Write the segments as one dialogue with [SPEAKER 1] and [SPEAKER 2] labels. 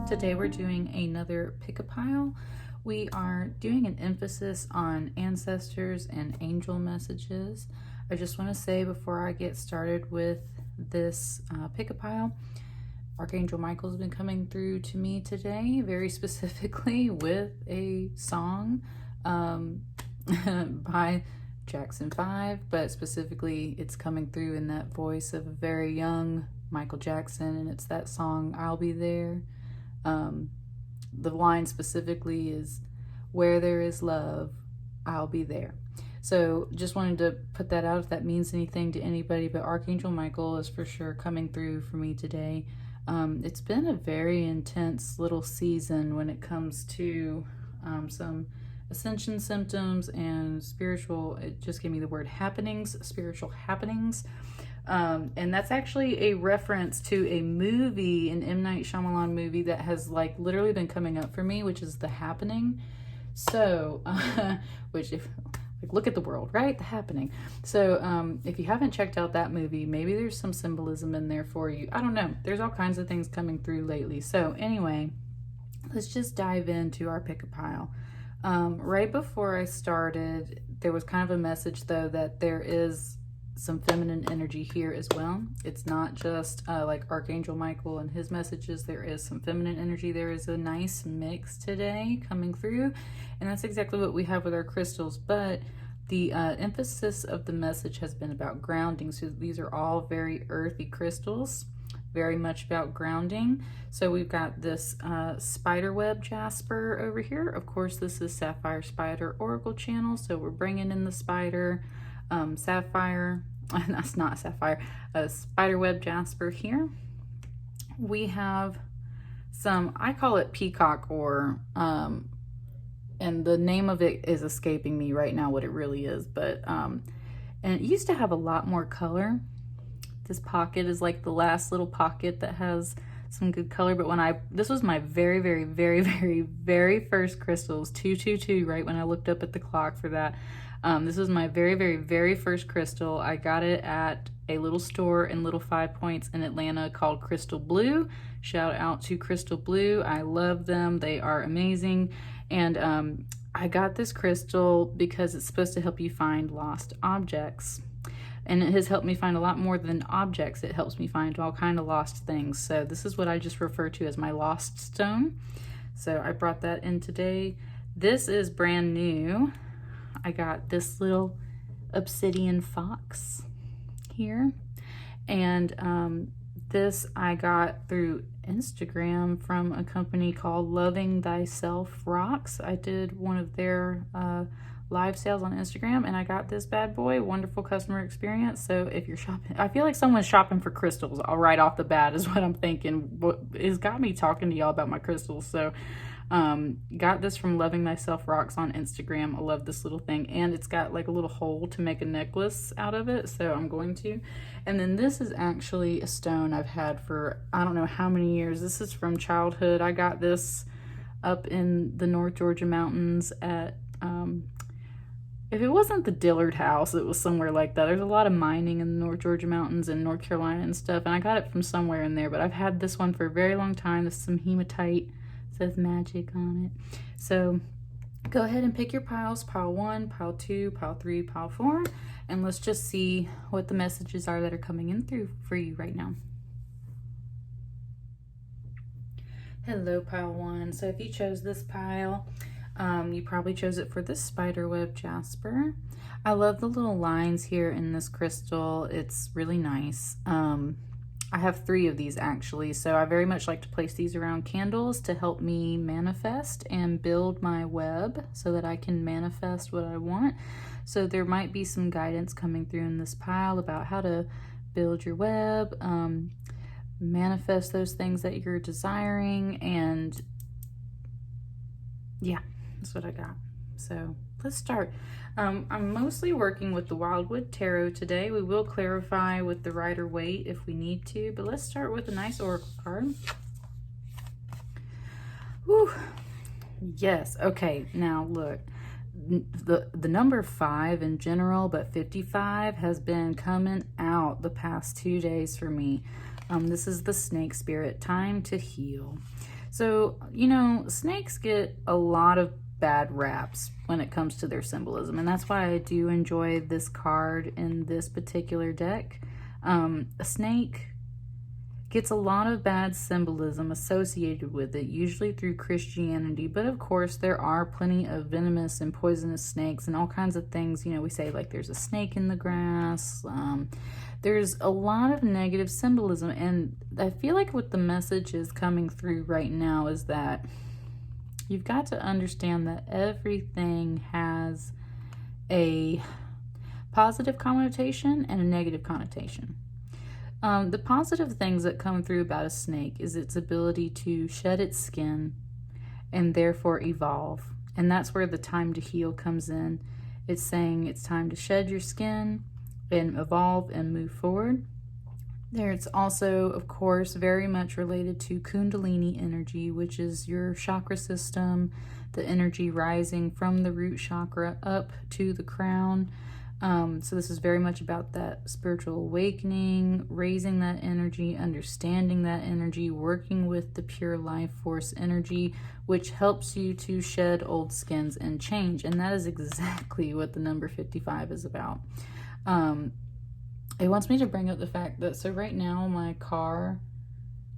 [SPEAKER 1] Today we're doing another pick-a-pile. We are doing an emphasis on ancestors and angel messages. I just want to say before I get started with this pick-a-pile, Archangel Michael's been coming through to me today, very specifically with a song by Jackson 5, but specifically it's coming through in that voice of a very young Michael Jackson, and it's that song, I'll Be There. The line specifically is, where there is love, I'll be there. So just wanted to put that out if that means anything to anybody, but Archangel Michael is for sure coming through for me today. It's been a very intense little season when it comes to some ascension symptoms and spiritual, it just gave me the word happenings, spiritual happenings. And that's actually a reference to a movie, an M. Night Shyamalan movie that has like literally been coming up for me, which is The Happening. So, which if like look at the world, right? The Happening. So if you haven't checked out that movie, maybe there's some symbolism in there for you. I don't know. There's all kinds of things coming through lately. So anyway, let's just dive into our pick-a-pile. Right before I started, there was kind of a message though that there is some feminine energy here as well. It's not just like Archangel Michael and his messages. There is some feminine energy. There is a nice mix today coming through, and that's exactly what we have with our crystals. But the emphasis of the message has been about grounding. So these are all very earthy crystals, very much about grounding. So we've got this spider web jasper over here. Of course, this is Sapphire Spider Oracle channel. So we're bringing in the spider, Sapphire, that's not Sapphire, spider web jasper here. We have some, I call it Peacock Ore, and the name of it is escaping me right now what it really is, but and it used to have a lot more color. This pocket is like the last little pocket that has some good color, but when this was my very first crystals, 222, right when I looked up at the clock for that. This was my very first crystal. I got it at a little store in Little 5 Points in Atlanta called Crystal Blue. Shout out to Crystal Blue. I love them. They are amazing. And I got this crystal because it's supposed to help you find lost objects. And it has helped me find a lot more than objects. It helps me find all kind of lost things. So this is what I just refer to as my lost stone. So I brought that in today. This is brand new. I got this little obsidian fox here. And this I got through Instagram from a company called Loving Thyself Rocks. I did one of their live sales on Instagram, and I got this bad boy. Wonderful customer experience. So if you're shopping, I feel like someone's shopping for crystals right off the bat is what I'm thinking. It's got me talking to y'all about my crystals. So got this from Loving Thyself Rocks on Instagram. I love this little thing, and it's got like a little hole to make a necklace out of it, so I'm going to. And then this is actually a stone I've had for I don't know how many years. This is from childhood. I got this up in the North Georgia mountains at if it wasn't the Dillard house, it was somewhere like that. There's a lot of mining in the North Georgia mountains and North Carolina and stuff, and I got it from somewhere in there, but I've had this one for a very long time. This is some hematite. Says magic on it. So go ahead and pick your piles, pile 1, pile 2, pile 3, pile 4, and let's just see what the messages are that are coming in through for you right now. Hello, pile 1. So if you chose this pile, you probably chose it for this spider web jasper. I love the little lines here in this crystal. It's really nice. I have 3 of these actually, so I very much like to place these around candles to help me manifest and build my web so that I can manifest what I want. So there might be some guidance coming through in this pile about how to build your web, manifest those things that you're desiring, and yeah, that's what I got. So let's start. I'm mostly working with the Wildwood Tarot today. We will clarify with the Rider-Waite if we need to, but let's start with a nice oracle card. Whew. Yes, okay, now look. The number 5 in general, but 55 has been coming out the past 2 days for me. This is the snake spirit, time to heal. So, you know, snakes get a lot of bad raps when it comes to their symbolism, and that's why I do enjoy this card in this particular deck. A snake gets a lot of bad symbolism associated with it, usually through Christianity, but of course there are plenty of venomous and poisonous snakes and all kinds of things. You know, we say like there's a snake in the grass. There's a lot of negative symbolism, and I feel like what the message is coming through right now is that you've got to understand that everything has a positive connotation and a negative connotation. The positive things that come through about a snake is its ability to shed its skin and therefore evolve. And that's where the time to heal comes in. It's saying it's time to shed your skin and evolve and move forward. It's also, of course, very much related to Kundalini energy, which is your chakra system, the energy rising from the root chakra up to the crown. So this is very much about that spiritual awakening, raising that energy, understanding that energy, working with the pure life force energy, which helps you to shed old skins and change. And that is exactly what the number 55 is about. It wants me to bring up the fact that, so right now my car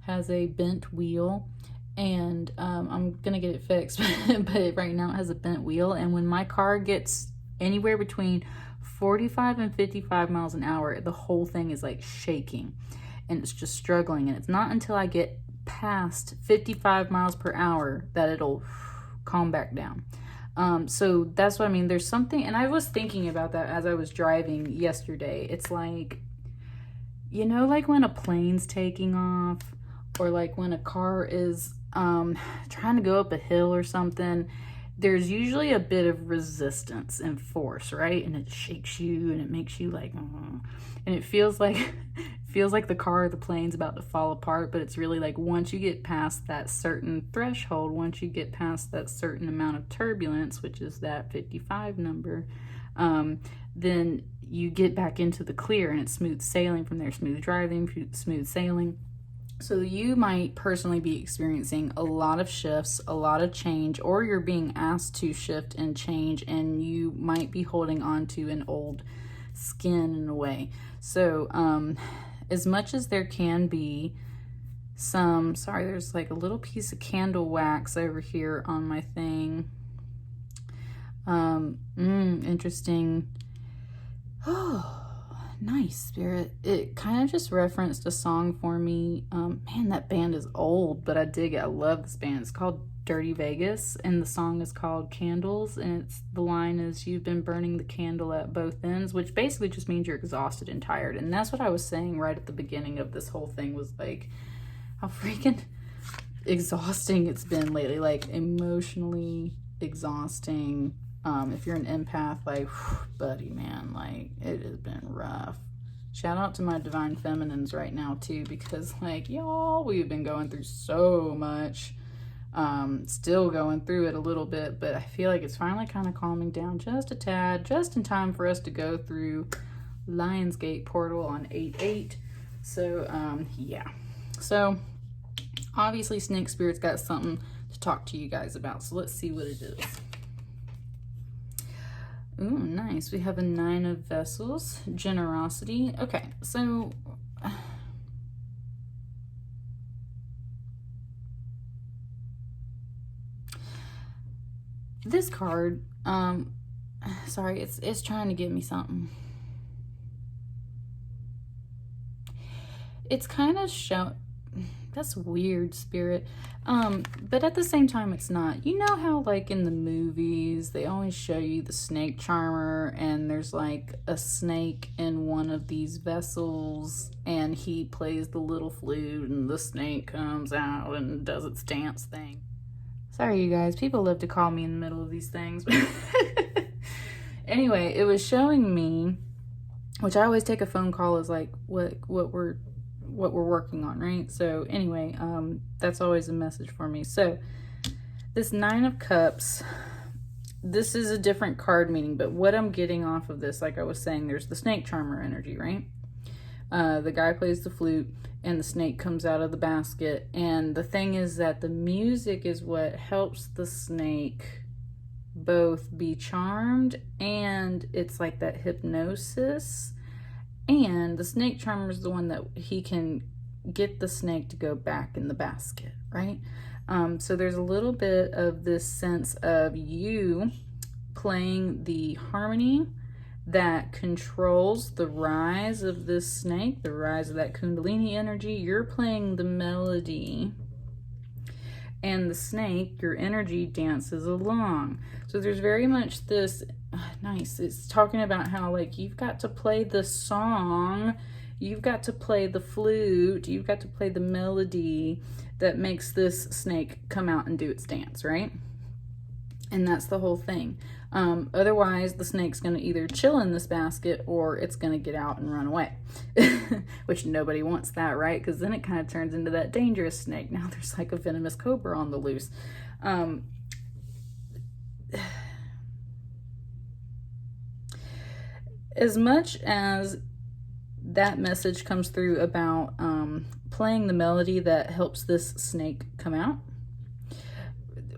[SPEAKER 1] has a bent wheel, and I'm gonna get it fixed, but right now it has a bent wheel, and when my car gets anywhere between 45 and 55 miles an hour, the whole thing is like shaking and it's just struggling. And it's not until I get past 55 miles per hour that it'll calm back down. So that's what I mean. There's something, and I was thinking about that as I was driving yesterday. It's like, you know, like when a plane's taking off, or like when a car is trying to go up a hill or something, there's usually a bit of resistance and force, right? And it shakes you and it makes you like, and it feels like the car or the plane's about to fall apart. But it's really like, once you get past that certain threshold, once you get past that certain amount of turbulence, which is that 55 number, then you get back into the clear, and it's smooth sailing from there, smooth driving, smooth sailing. So you might personally be experiencing a lot of shifts, a lot of change, or you're being asked to shift and change, and you might be holding on to an old skin in a way. So as much as there can be some, sorry, there's like a little piece of candle wax over here on my thing. Interesting. Oh, nice, Spirit. It kind of just referenced a song for me. Man, that band is old, but I dig it. I love this band. It's called Dirty Vegas, and the song is called Candles, and the line is, you've been burning the candle at both ends, which basically just means you're exhausted and tired. And that's what I was saying right at the beginning of this whole thing, was like how freaking exhausting it's been lately, like emotionally exhausting. If you're an empath, like, buddy, man, like, it has been rough. Shout out to my divine feminines right now too, because like, y'all, we've been going through so much. Still going through it a little bit, but I feel like it's finally kind of calming down just a tad, just in time for us to go through Lionsgate portal on 8/8. So yeah, so obviously Snake Spirit's got something to talk to you guys about, so let's see what it is. Ooh, nice. We have a 9 of Vessels, generosity. Okay, so this card, sorry, it's trying to give me something. It's kind of that's weird, Spirit. But at the same time, it's not. You know how like in the movies, they always show you the snake charmer, and there's like a snake in one of these vessels, and he plays the little flute, and the snake comes out and does its dance thing. Sorry, you guys. People love to call me in the middle of these things. Anyway, it was showing me, which I always take a phone call as like what we're working on, right? So anyway, that's always a message for me. So this 9 of Cups, this is a different card meaning, but what I'm getting off of this, like I was saying, there's the snake charmer energy, right? The guy plays the flute, and the snake comes out of the basket. And the thing is that the music is what helps the snake both be charmed, and it's like that hypnosis. And the snake charmer is the one that he can get the snake to go back in the basket, right? So there's a little bit of this sense of you playing the harmony that controls the rise of this snake, the rise of that Kundalini energy. You're playing the melody, and the snake, your energy, dances along. So there's very much this, nice, it's talking about how, like, you've got to play the song, you've got to play the flute, you've got to play the melody that makes this snake come out and do its dance, right? And that's the whole thing. Otherwise, the snake's going to either chill in this basket or it's going to get out and run away, which nobody wants that, right? Because then it kind of turns into that dangerous snake. Now there's like a venomous cobra on the loose. As much as that message comes through about playing the melody that helps this snake come out,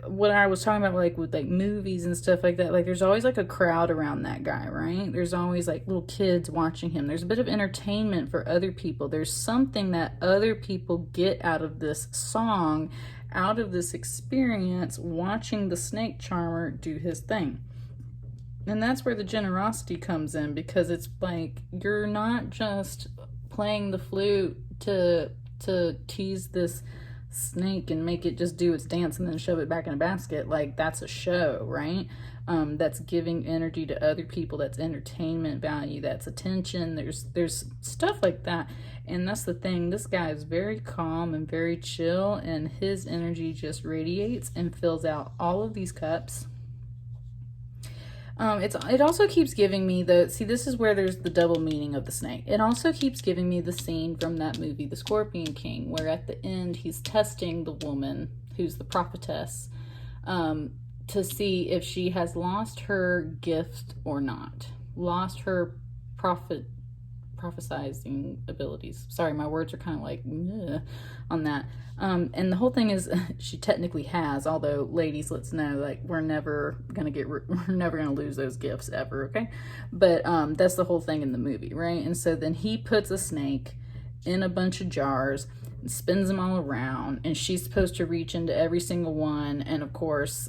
[SPEAKER 1] what I was talking about, like with like movies and stuff like that, like there's always like a crowd around that guy, right? There's always like little kids watching him. There's a bit of entertainment for other people. There's something that other people get out of this song, out of this experience, watching the snake charmer do his thing. And that's where the generosity comes in, because it's like you're not just playing the flute to tease this snake and make it just do its dance and then shove it back in a basket. Like, that's a show, right? That's giving energy to other people, that's entertainment value, that's attention. There's stuff like that. And that's the thing, this guy is very calm and very chill, and his energy just radiates and fills out all of these cups. It also keeps giving me this is where there's the double meaning of the snake. It also keeps giving me the scene from that movie, The Scorpion King, where at the end he's testing the woman who's the prophetess, to see if she has lost her gift or not, lost her prophesizing abilities. Sorry, my words are kind of like on that. And the whole thing is, she technically has, although ladies, let's know, like, we're never gonna lose those gifts ever, okay? But that's the whole thing in the movie, right? And so then he puts a snake in a bunch of jars and spins them all around, and she's supposed to reach into every single one and, of course,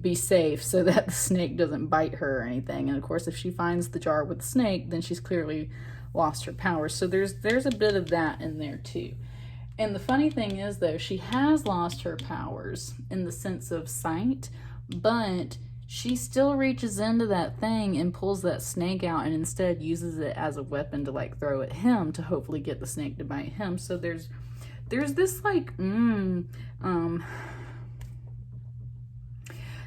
[SPEAKER 1] be safe so that the snake doesn't bite her or anything. And of course, if she finds the jar with the snake, then she's clearly lost her powers. So there's a bit of that in there too. And the funny thing is, though, she has lost her powers in the sense of sight, but she still reaches into that thing and pulls that snake out, and instead uses it as a weapon to like throw at him to hopefully get the snake to bite him. So there's this like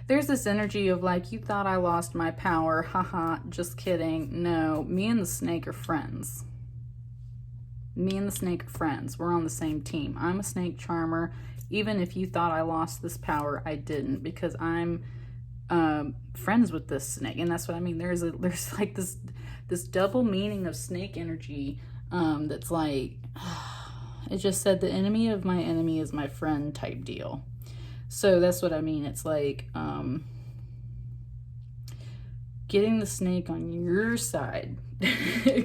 [SPEAKER 1] there's this energy of like, you thought I lost my power, haha, just kidding. No, me and the snake are friends. Me and the snake are friends. We're on the same team. I'm a snake charmer. Even if you thought I lost this power, I didn't, because I'm friends with this snake. And that's what I mean. There's like this double meaning of snake energy that's like, it just said the enemy of my enemy is my friend type deal. So that's what I mean. It's like getting the snake on your side.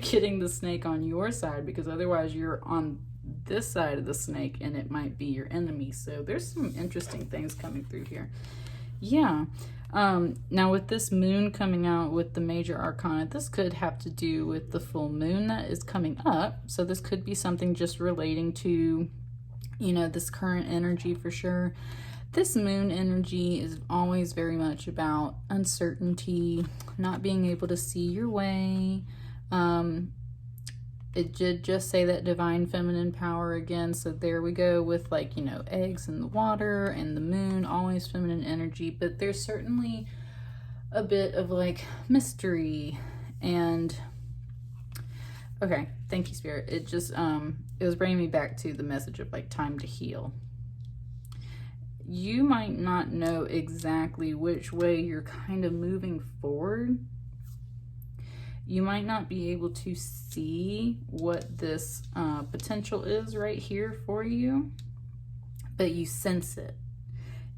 [SPEAKER 1] Getting the snake on your side, because otherwise you're on this side of the snake and it might be your enemy. So there's some interesting things coming through here. Yeah. Now with this moon coming out with the major arcana, this could have to do with the full moon that is coming up. So this could be something just relating to, you know, this current energy for sure. This moon energy is always very much about uncertainty, not being able to see your way. It did just say that divine feminine power again. So there we go with, like, you know, eggs in the water and the moon, always feminine energy. But there's certainly a bit of like mystery and, okay, thank you, Spirit. It just, it was bringing me back to the message of like time to heal. You might not know exactly which way you're kind of moving forward. You might not be able to see what this potential is right here for you, but you sense it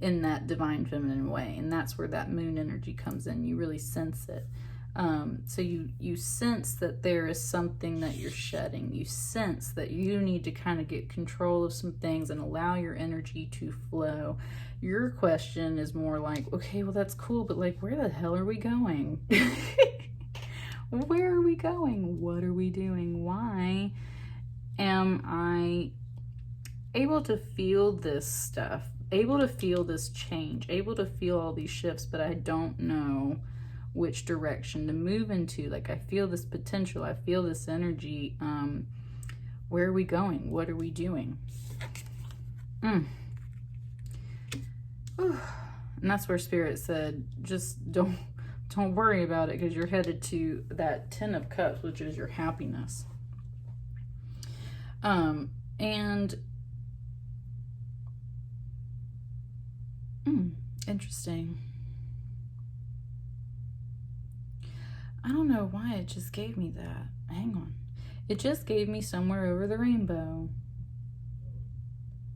[SPEAKER 1] in that divine feminine way. And that's where that moon energy comes in. You really sense it. So you sense that there is something that you're shedding. You sense that you need to kind of get control of some things and allow your energy to flow. Your question is more like, okay, well, that's cool, but like, where the hell are we going? Where are we going? What are we doing? Why am I able to feel this stuff, able to feel this change, able to feel all these shifts, but I don't know which direction to move into? Like, I feel this potential, I feel this energy. Where are we going? What are we doing? And that's where Spirit said, just don't worry about it, because you're headed to that 10 of Cups, which is your happiness. Interesting. I don't know why it just gave me that. Hang on. It just gave me Somewhere Over the Rainbow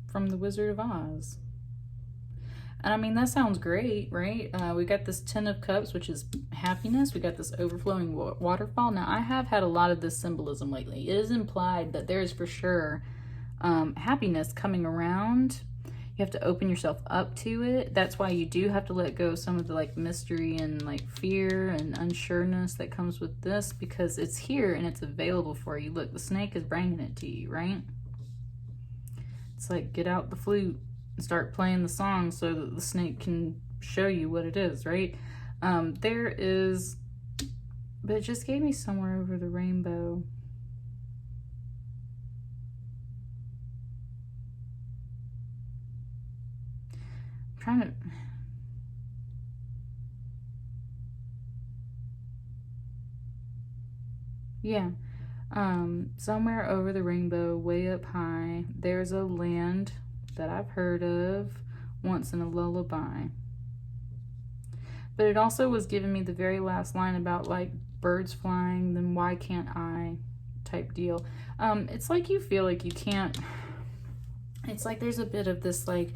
[SPEAKER 1] from The Wizard of Oz. And I mean, that sounds great, right? We got this 10 of Cups, which is happiness. We got this overflowing waterfall. Now, I have had a lot of this symbolism lately. It is implied that there is for sure happiness coming around. You have to open yourself up to it. That's why you do have to let go of some of the like mystery and like fear and unsureness that comes with this, because it's here and it's available for you. Look, the snake is bringing it to you, right? It's like, get out the flute and start playing the song so that the snake can show you what it is, right? There is, but it just gave me Somewhere Over the Rainbow. I'm trying to, yeah. Somewhere over the rainbow, way up high, there's a land that I've heard of once in a lullaby. But it also was giving me the very last line about like birds flying, then why can't I type deal. It's like you feel like you can't, it's like there's a bit of this like,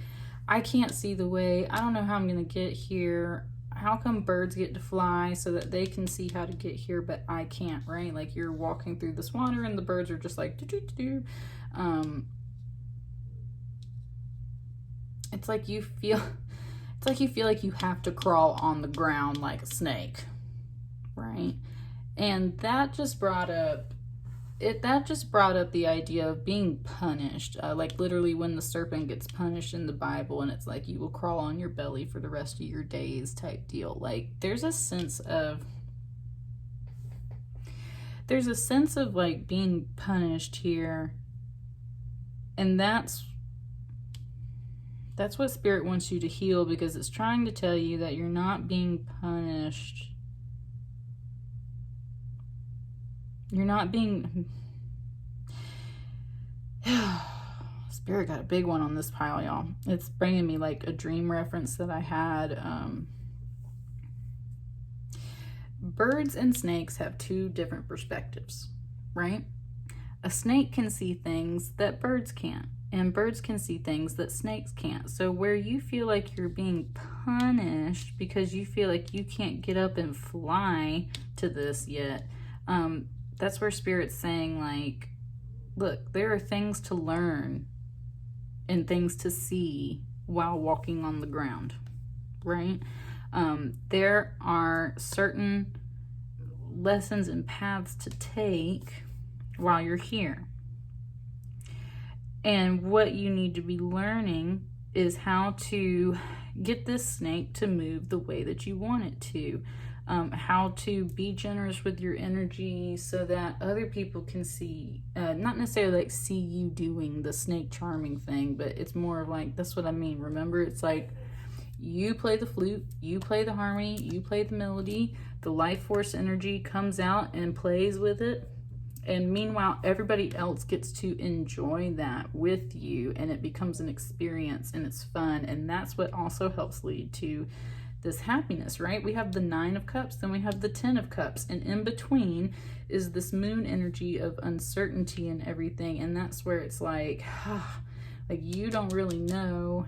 [SPEAKER 1] I can't see the way, I don't know how I'm gonna get here. How come birds get to fly so that they can see how to get here, but I can't, right? Like you're walking through this water and the birds are just like, doo-doo-doo-doo. It's like you feel like you have to crawl on the ground like a snake, right? And that just brought up the idea of being punished, like literally when the serpent gets punished in the Bible, and it's like you will crawl on your belly for the rest of your days type deal. Like there's a sense of like being punished here, and that's what Spirit wants you to heal, because it's trying to tell you that you're not being punished. You're not being... Spirit got a big one on this pile, y'all. It's bringing me like a dream reference that I had. Birds and snakes have two different perspectives, right? A snake can see things that birds can't, and birds can see things that snakes can't. So where you feel like you're being punished because you feel like you can't get up and fly to this yet, that's where Spirit's saying, like, look, there are things to learn and things to see while walking on the ground, right? There are certain lessons and paths to take while you're here. And what you need to be learning is how to get this snake to move the way that you want it to. How to be generous with your energy so that other people can see, not necessarily like see you doing the snake charming thing, but it's more of like, that's what I mean. Remember, it's like you play the flute, you play the harmony, you play the melody, the life force energy comes out and plays with it. And meanwhile, everybody else gets to enjoy that with you, and it becomes an experience and it's fun. And that's what also helps lead to this happiness, right? We have the 9 of Cups, then we have the 10 of Cups, and in between is this moon energy of uncertainty and everything. And that's where it's like, like you don't really know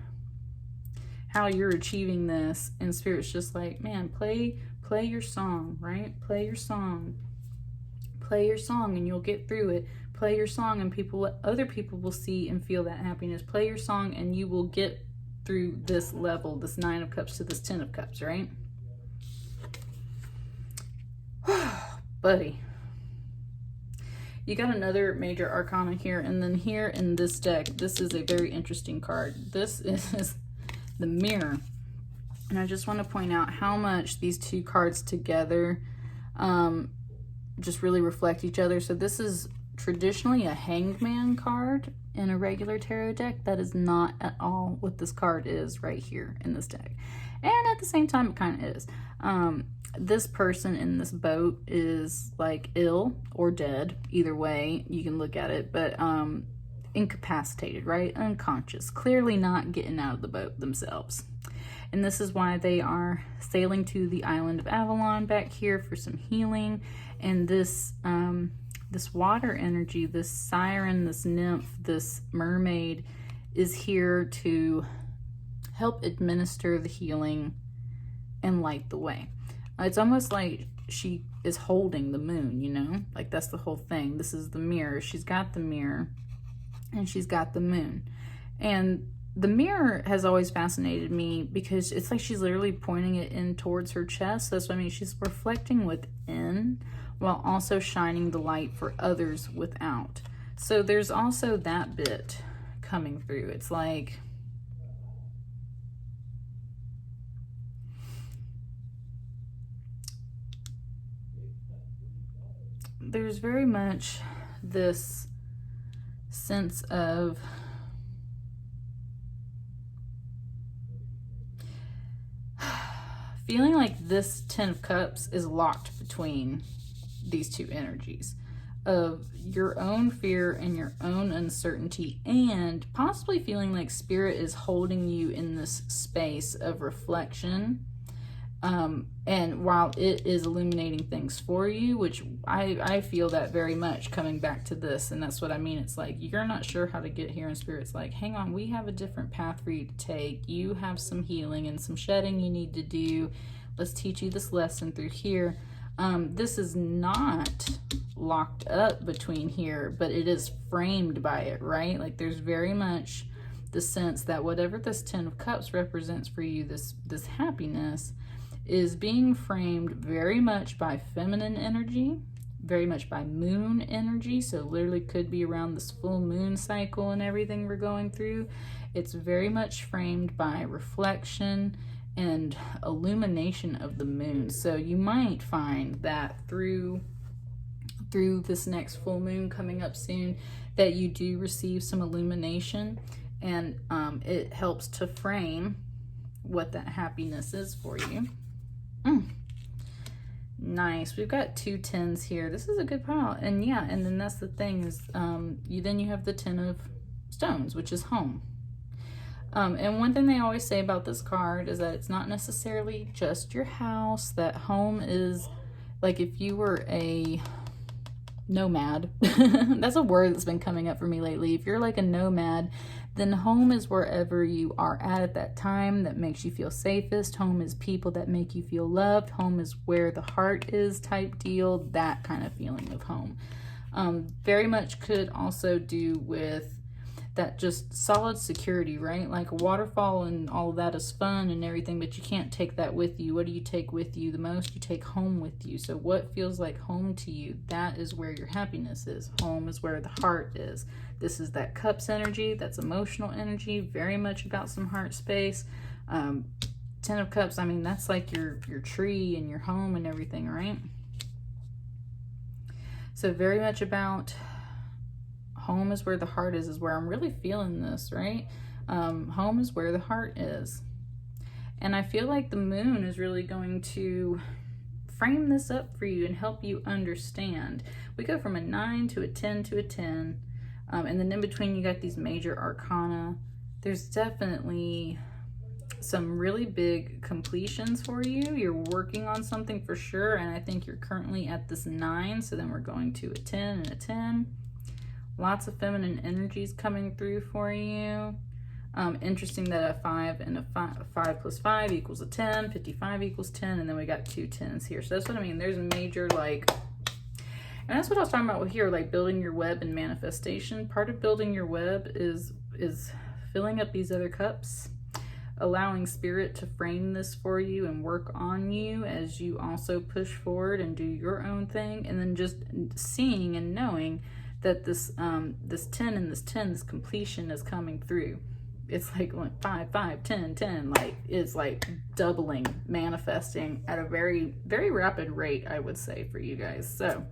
[SPEAKER 1] how you're achieving this, and Spirit's just like, man, play your song, right? Play your song and you'll get through it. Play your song and other people will see and feel that happiness. Play your song and you will get through this level, this 9 of Cups to this 10 of Cups, right? Buddy, you got another major arcana here, and then here in this deck, this is a very interesting card. This is the Mirror. And I just want to point out how much these two cards together just really reflect each other. So this is traditionally a Hangman card in a regular tarot deck. That is not at all what this card is right here in this deck. And at the same time, it kind of is. This person in this boat is like ill or dead. Either way, you can look at it. But incapacitated, right? Unconscious. Clearly not getting out of the boat themselves. And this is why they are sailing to the island of Avalon back here for some healing. And this this water energy, this siren, this nymph, this mermaid is here to help administer the healing and light the way. It's almost like she is holding the moon, you know? Like that's the whole thing. This is the mirror. She's got the mirror and she's got the moon. And the mirror has always fascinated me because it's like she's literally pointing it in towards her chest. That's what I mean. She's reflecting within while also shining the light for others without. So there's also that bit coming through. It's like there's very much this sense of feeling like this 10 of Cups is locked between these two energies of your own fear and your own uncertainty, and possibly feeling like Spirit is holding you in this space of reflection. And while it is illuminating things for you, which I feel that very much coming back to this, and that's what I mean. It's like, you're not sure how to get here, and Spirit's like, hang on, we have a different path for you to take. You have some healing and some shedding you need to do. Let's teach you this lesson through here. This is not locked up between here, but it is framed by it, right? Like there's very much the sense that whatever this 10 of Cups represents for you, this happiness, is being framed very much by feminine energy, very much by moon energy. So literally could be around this full moon cycle and everything we're going through. It's very much framed by reflection and illumination of the moon. So you might find that through this next full moon coming up soon, that you do receive some illumination, and it helps to frame what that happiness is for you. Nice. We've got 2 10s here. This is a good pile. And yeah, and then that's the thing is you have the 10 of Stones, which is home. And one thing they always say about this card is that it's not necessarily just your house, that home is like if you were a nomad. That's a word that's been coming up for me lately. If you're like a nomad, then home is wherever you are at that time that makes you feel safest. Home is people that make you feel loved. Home is where the heart is type deal, that kind of feeling of home. Very much could also do with that just solid security, right? Like a waterfall and all of that is fun and everything, but you can't take that with you. What do you take with you the most? You take home with you. So what feels like home to you? That is where your happiness is. Home is where the heart is. This is that Cups energy, that's emotional energy, very much about some heart space. 10 of Cups, I mean, that's like your tree and your home and everything, right? So very much about home is where the heart is where I'm really feeling this, right? Home is where the heart is. And I feel like the moon is really going to frame this up for you and help you understand. We go from a 9 to a 10 to a 10. And then in between you got these major arcana. There's definitely some really big completions for you. You're working on something for sure, and I think you're currently at this 9, so then we're going to a 10 and a 10. Lots of feminine energies coming through for you. Interesting that a 5 and a 5 plus 5 equals a 10, 55 equals 10, and then we got 2 10s here. So that's what I mean. There's a major, like, and that's what I was talking about here, like building your web and manifestation. Part of building your web is filling up these other cups, allowing spirit to frame this for you and work on you as you also push forward and do your own thing, and then just seeing and knowing that this 10 and this 10, this completion is coming through. It's like 5, 5, 10, 10, like it's like doubling, manifesting at a very, very rapid rate, I would say, for you guys. So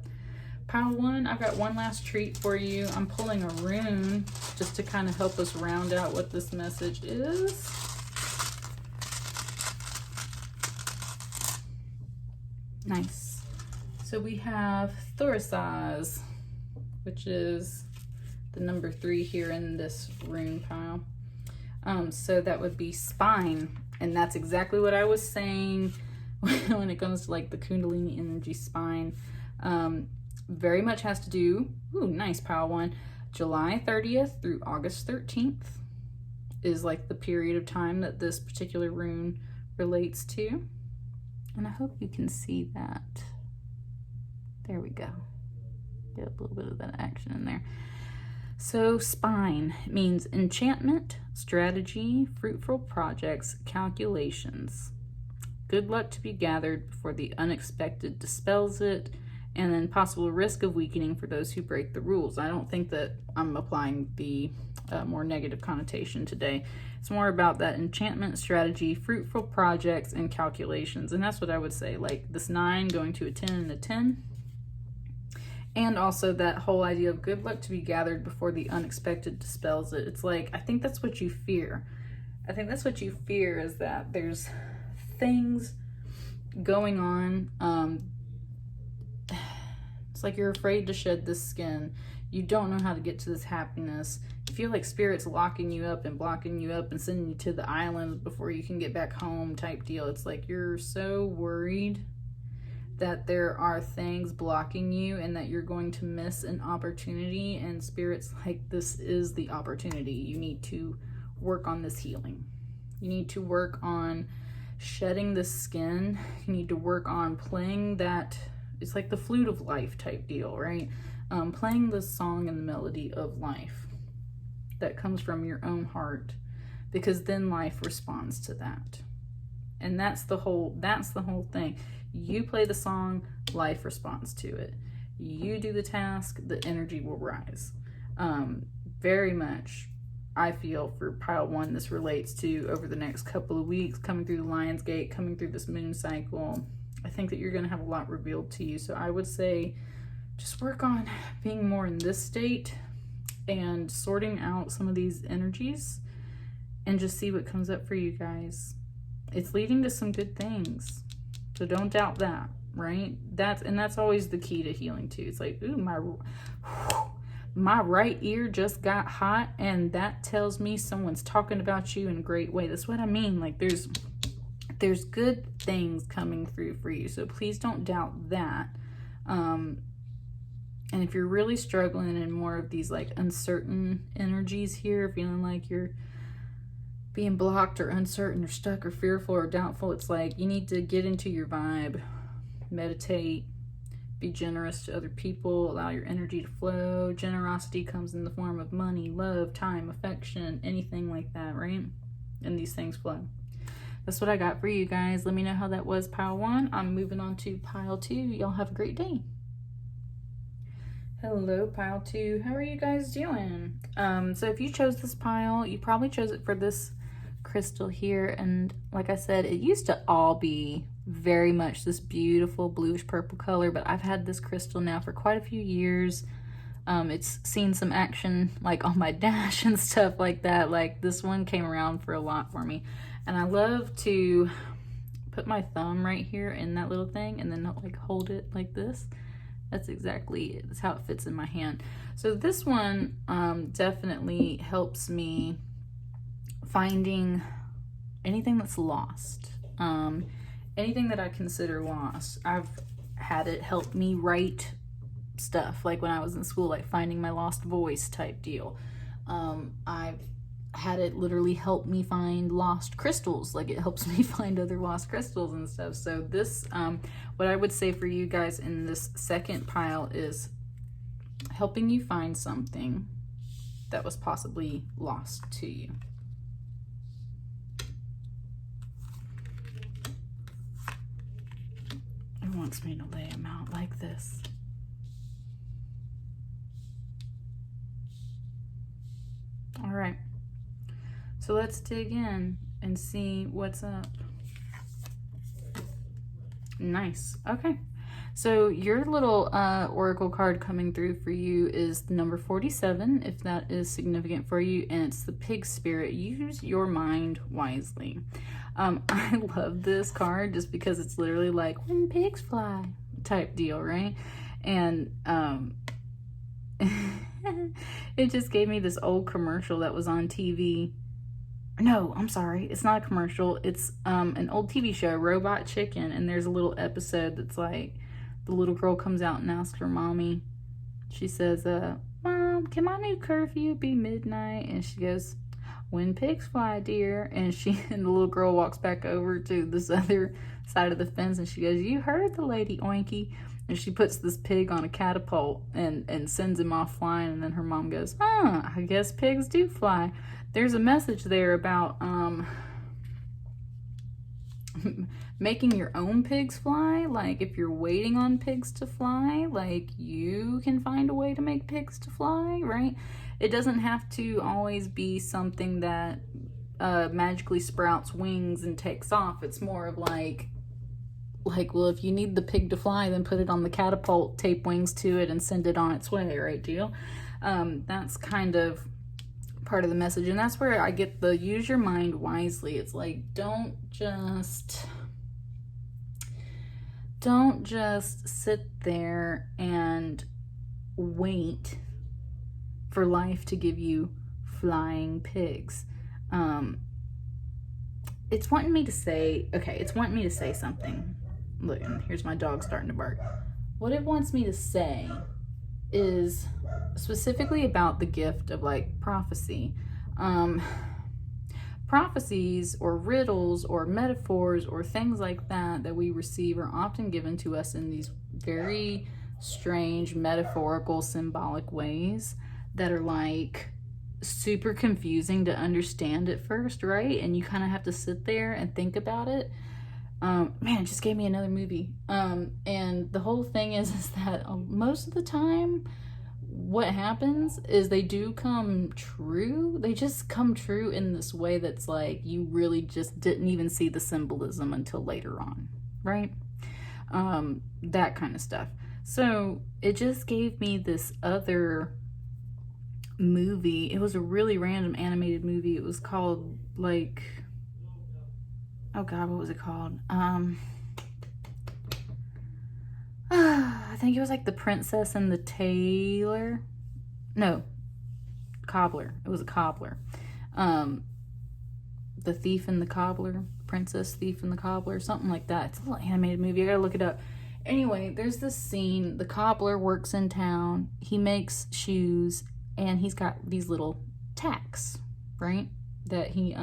[SPEAKER 1] pile 1, I've got one last treat for you. I'm pulling a rune just to kind of help us round out what this message is. Nice. So we have Thorisaz, which is the number 3 here in this rune pile. So that would be spine, and that's exactly what I was saying when it comes to like the Kundalini energy spine. Very much has to do, ooh, nice pile 1, July 30th through August 13th is like the period of time that this particular rune relates to. And I hope you can see that. There we go. Get a little bit of that action in there. So spine means enchantment, strategy, fruitful projects, calculations. Good luck to be gathered before the unexpected dispels it, and then possible risk of weakening for those who break the rules. I don't think that I'm applying the more negative connotation today. It's more about that enchantment, strategy, fruitful projects, and calculations. And that's what I would say, like this 9 going to a 10 and a 10. And also that whole idea of good luck to be gathered before the unexpected dispels it. It's like, I think that's what you fear. I think that's what you fear, is that there's things going on. It's like you're afraid to shed this skin. You don't know how to get to this happiness. You feel like spirit's locking you up and blocking you up and sending you to the islands before you can get back home type deal. It's like you're so worried that there are things blocking you and that you're going to miss an opportunity, and spirit's like, this is the opportunity. You need to work on this healing. You need to work on shedding the skin. You need to work on playing that, it's like the flute of life type deal, right? Playing the song and the melody of life that comes from your own heart, because then life responds to that. And that's the whole thing. You play the song, life responds to it. You do the task, the energy will rise. Very much, I feel, for pile 1, this relates to over the next couple of weeks, coming through the Lion's Gate, coming through this moon cycle. I think that you're going to have a lot revealed to you. So I would say just work on being more in this state and sorting out some of these energies, and just see what comes up for you guys. It's leading to some good things. So don't doubt that, right? That's always the key to healing too. It's like, ooh, my right ear just got hot, and that tells me someone's talking about you in a great way. That's what I mean. Like there's good things coming through for you. So please don't doubt that. And if you're really struggling in more of these like uncertain energies here, feeling like you're being blocked or uncertain or stuck or fearful or doubtful, it's like you need to get into your vibe, meditate, be generous to other people, allow your energy to flow. Generosity comes in the form of money, love, time, affection, anything like that, right? And these things flow. That's what I got for you guys. Let me know how that was, pile 1. I'm moving on to pile 2. Y'all have a great day. Hello, pile 2. How are you guys doing? So if you chose this pile, you probably chose it for this crystal here, and like I said, it used to all be very much this beautiful bluish purple color, but I've had this crystal now for quite a few years. It's seen some action like on my dash and stuff like that. Like this one came around for a lot for me, and I love to put my thumb right here in that little thing and then like hold it like this. That's exactly it. That's how it fits in my hand. So this one definitely helps me finding anything that's lost, anything that I consider lost. I've had it help me write stuff, like when I was in school, like finding my lost voice type deal. I've had it literally help me find lost crystals, like it helps me find other lost crystals and stuff. So this, what I would say for you guys in this second pile is helping you find something that was possibly lost to you. It wants me to lay them out like this. All right, so let's dig in and see what's up. Nice. Okay, so your little oracle card coming through for you is number 47, if that is significant for you, and it's the pig spirit. Use your mind wisely. I love this card just because it's literally like when pigs fly type deal, right? And it just gave me this old commercial that was on TV. No, I'm sorry, it's not a commercial. It's an old TV show, Robot Chicken, and there's a little episode that's like the little girl comes out and asks her mommy. She says, "Mom, can my new curfew be midnight?" And she goes, "When pigs fly, dear." And the little girl walks back over to this other side of the fence and she goes, "You heard the lady, Oinky." And she puts this pig on a catapult and sends him off flying. And then her mom goes, I guess pigs do fly. There's a message there about making your own pigs fly. Like if you're waiting on pigs to fly, like you can find a way to make pigs to fly, right? It doesn't have to always be something that magically sprouts wings and takes off. It's more of like, well, if you need the pig to fly, then put it on the catapult, tape wings to it, and send it on its way, right, deal? That's kind of part of the message, and that's where I get the use your mind wisely. It's like, don't just sit there and wait for life to give you flying pigs. It's wanting me to say something. Look, and here's my dog starting to bark. What it wants me to say is specifically about the gift of like prophecy. Prophecies or riddles or metaphors or things like that we receive are often given to us in these very strange, metaphorical, symbolic ways that are like super confusing to understand at first, right? And you kind of have to sit there and think about it. Man, it just gave me another movie. And the whole thing is that most of the time what happens is they do come true. They just come true in this way that's like you really just didn't even see the symbolism until later on, right? That kind of stuff. So it just gave me this other movie. It was a really random animated movie. It was called like, oh god, what was it called? I think it was like The Princess and the Tailor. No, Cobbler. It was a cobbler. The Thief and the Cobbler. Princess, Thief and the Cobbler. Something like that. It's a little animated movie. I gotta look it up. Anyway, there's this scene. The cobbler works in town. He makes shoes. And he's got these little tacks, right? That he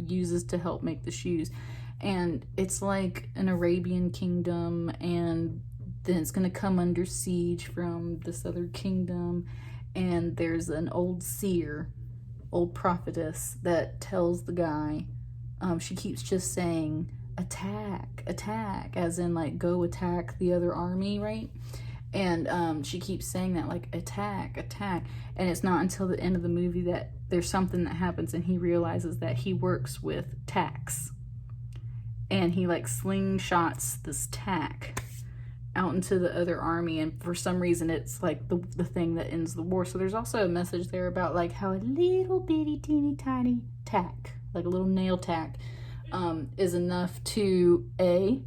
[SPEAKER 1] uses to help make the shoes. And it's like an Arabian kingdom, and then it's going to come under siege from this other kingdom. And there's an old seer, old prophetess that tells the guy, she keeps just saying, attack, attack, as in like go attack the other army, right? And she keeps saying that, like, attack, attack. And it's not until the end of the movie that there's something that happens and he realizes that he works with tacks. And he, like, slingshots this tack out into the other army. And for some reason, it's, like, the thing that ends the war. So there's also a message there about, like, how a little bitty, teeny, tiny tack, like a little nail tack, is enough to, A,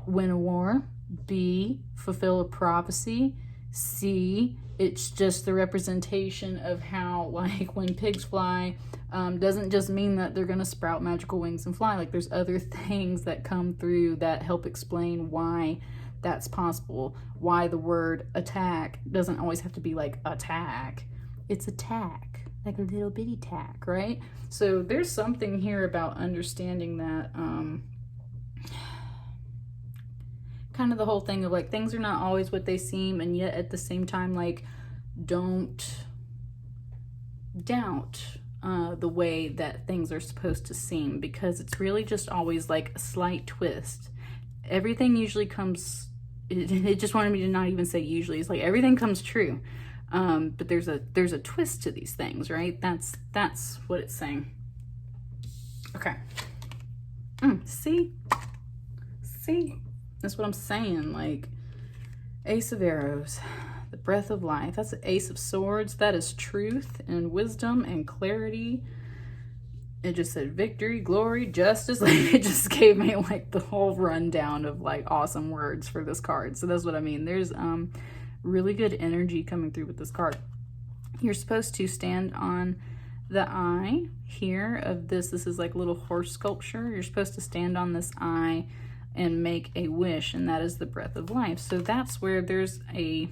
[SPEAKER 1] win a war, B, fulfill a prophecy, C, it's just the representation of how, like, when pigs fly, Doesn't just mean that they're going to sprout magical wings and fly. Like, there's other things that come through that help explain why that's possible. Why the word attack doesn't always have to be like attack. It's attack, like a little bitty tack, right? So there's something here about understanding that, kind of the whole thing of like, things are not always what they seem, and yet at the same time, like, don't doubt the way that things are supposed to seem, because it's really just always like a slight twist. Everything usually comes, it just wanted me to not even say usually, it's like everything comes true, but there's a twist to these things, right? That's what it's saying. Okay. See, that's what I'm saying. Like, Ace of Arrows, the breath of life. That's the Ace of Swords. That is truth and wisdom and clarity. It just said victory, glory, justice. Like, it just gave me like the whole rundown of like awesome words for this card. So that's what I mean. There's really good energy coming through with this card. You're supposed to stand on the eye here of this. This is like a little horse sculpture. You're supposed to stand on this eye and make a wish, and that is the breath of life. So that's where there's a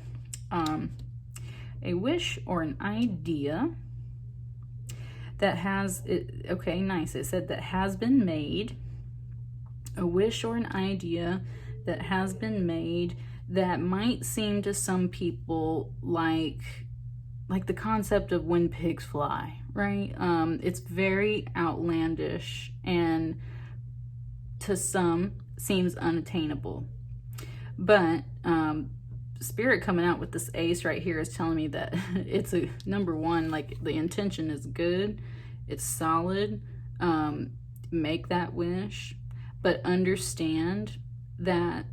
[SPEAKER 1] wish or an idea that has it. Okay, nice. It said that has been made. A wish or an idea that has been made that might seem to some people like the concept of when pigs fly, right? It's very outlandish and to some seems unattainable. But Spirit coming out with this ace right here is telling me that it's a number one, like the intention is good, it's solid. Make that wish, but understand that,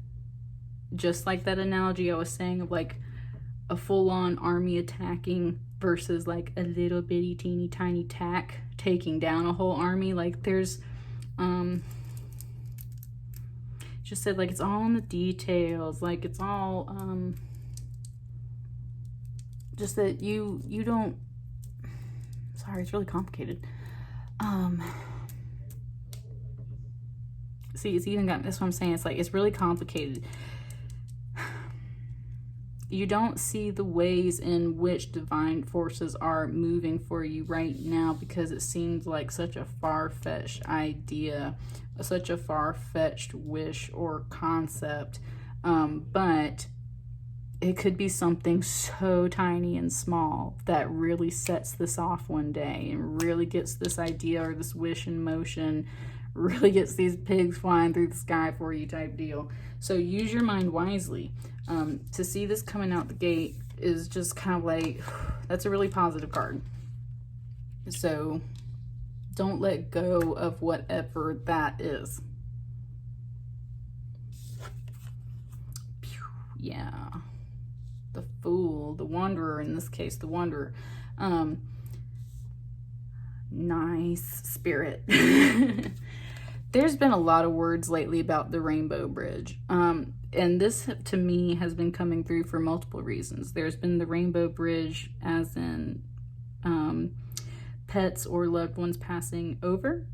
[SPEAKER 1] just like that analogy I was saying of like a full-on army attacking versus like a little bitty teeny tiny tack taking down a whole army, like there's just said like it's all in the details, like it's all just that you don't, sorry, it's really complicated. See, it's even got, that's what I'm saying, it's like it's really complicated. You don't see the ways in which divine forces are moving for you right now because it seems like such a far-fetched idea, such a far-fetched wish or concept, but it could be something so tiny and small that really sets this off one day and really gets this idea or this wish in motion, really gets these pigs flying through the sky for you type deal. So use your mind wisely. To see this coming out the gate is just kind of like, that's a really positive card. So don't let go of whatever that is. Yeah. The Fool, the Wanderer, in this case, the Wanderer. Nice. Spirit. There's been a lot of words lately about the Rainbow Bridge. And this, to me, has been coming through for multiple reasons. There's been the Rainbow Bridge as in pets or loved ones passing over.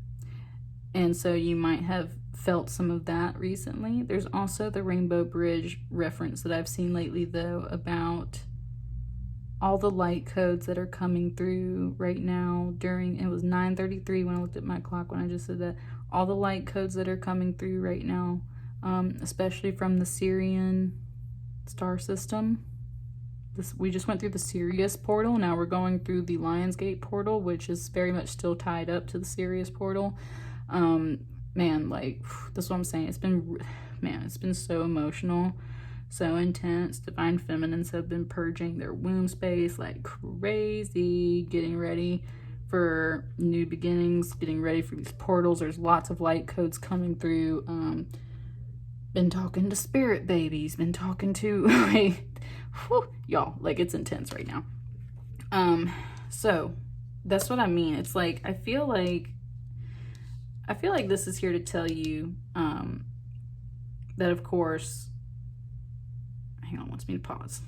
[SPEAKER 1] And so you might have felt some of that recently. There's also the Rainbow Bridge reference that I've seen lately, though, about all the light codes that are coming through right now during, it was 9:33 when I looked at my clock when I just said that, all the light codes that are coming through right now, especially from the Sirian star system. We just went through the Sirius portal. Now we're going through the Lionsgate portal, which is very much still tied up to the Sirius portal. Man, like, that's what I'm saying. It's been so emotional, so intense. Divine Feminines have been purging their womb space like crazy, getting ready for new beginnings, getting ready for these portals. There's lots of light codes coming through. Been talking to spirit babies, been talking to, like, y'all, like, it's intense right now. So that's what I mean. It's like, I feel like this is here to tell you, that of course, hang on, wants me to pause.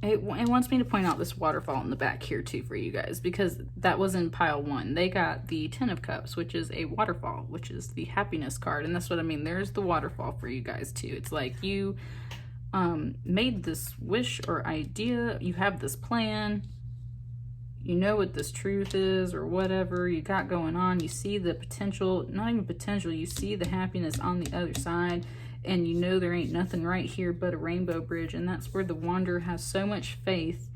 [SPEAKER 1] It wants me to point out this waterfall in the back here too for you guys, because that was in pile 1. They got the 10 of Cups, which is a waterfall, which is the happiness card. And that's what I mean. There's the waterfall for you guys too. It's like you made this wish or idea. You have this plan. You know what this truth is or whatever you got going on. You see the potential, not even potential, you see the happiness on the other side. And you know there ain't nothing right here but a rainbow bridge. And that's where the Wanderer has so much faith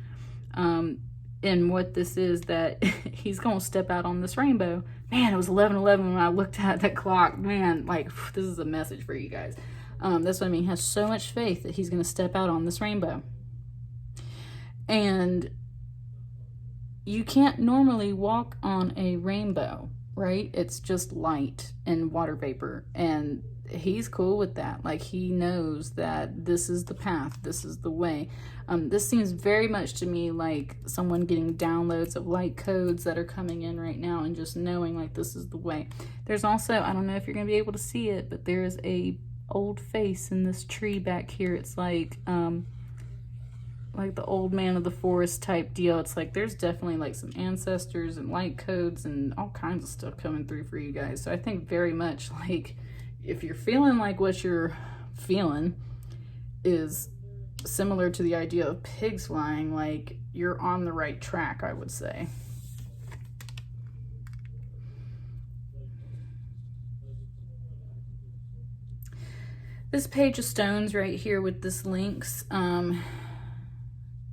[SPEAKER 1] in what this is, that he's going to step out on this rainbow. Man, it was 11:11 when I looked at the clock. Man, like, this is a message for you guys. That's what I mean. He has so much faith that he's going to step out on this rainbow. And you can't normally walk on a rainbow, right? It's just light and water vapor. And he's cool with that. Like, he knows that this is the path, this is the way. This seems very much to me like someone getting downloads of light codes that are coming in right now and just knowing like this is the way. There's also, I don't know if you're gonna be able to see it, but there's a old face in this tree back here. It's like the old man of the forest type deal. It's like there's definitely like some ancestors and light codes and all kinds of stuff coming through for you guys. So I think very much like, if you're feeling like what you're feeling is similar to the idea of pigs flying, like you're on the right track, I would say. This page of stones right here with this links,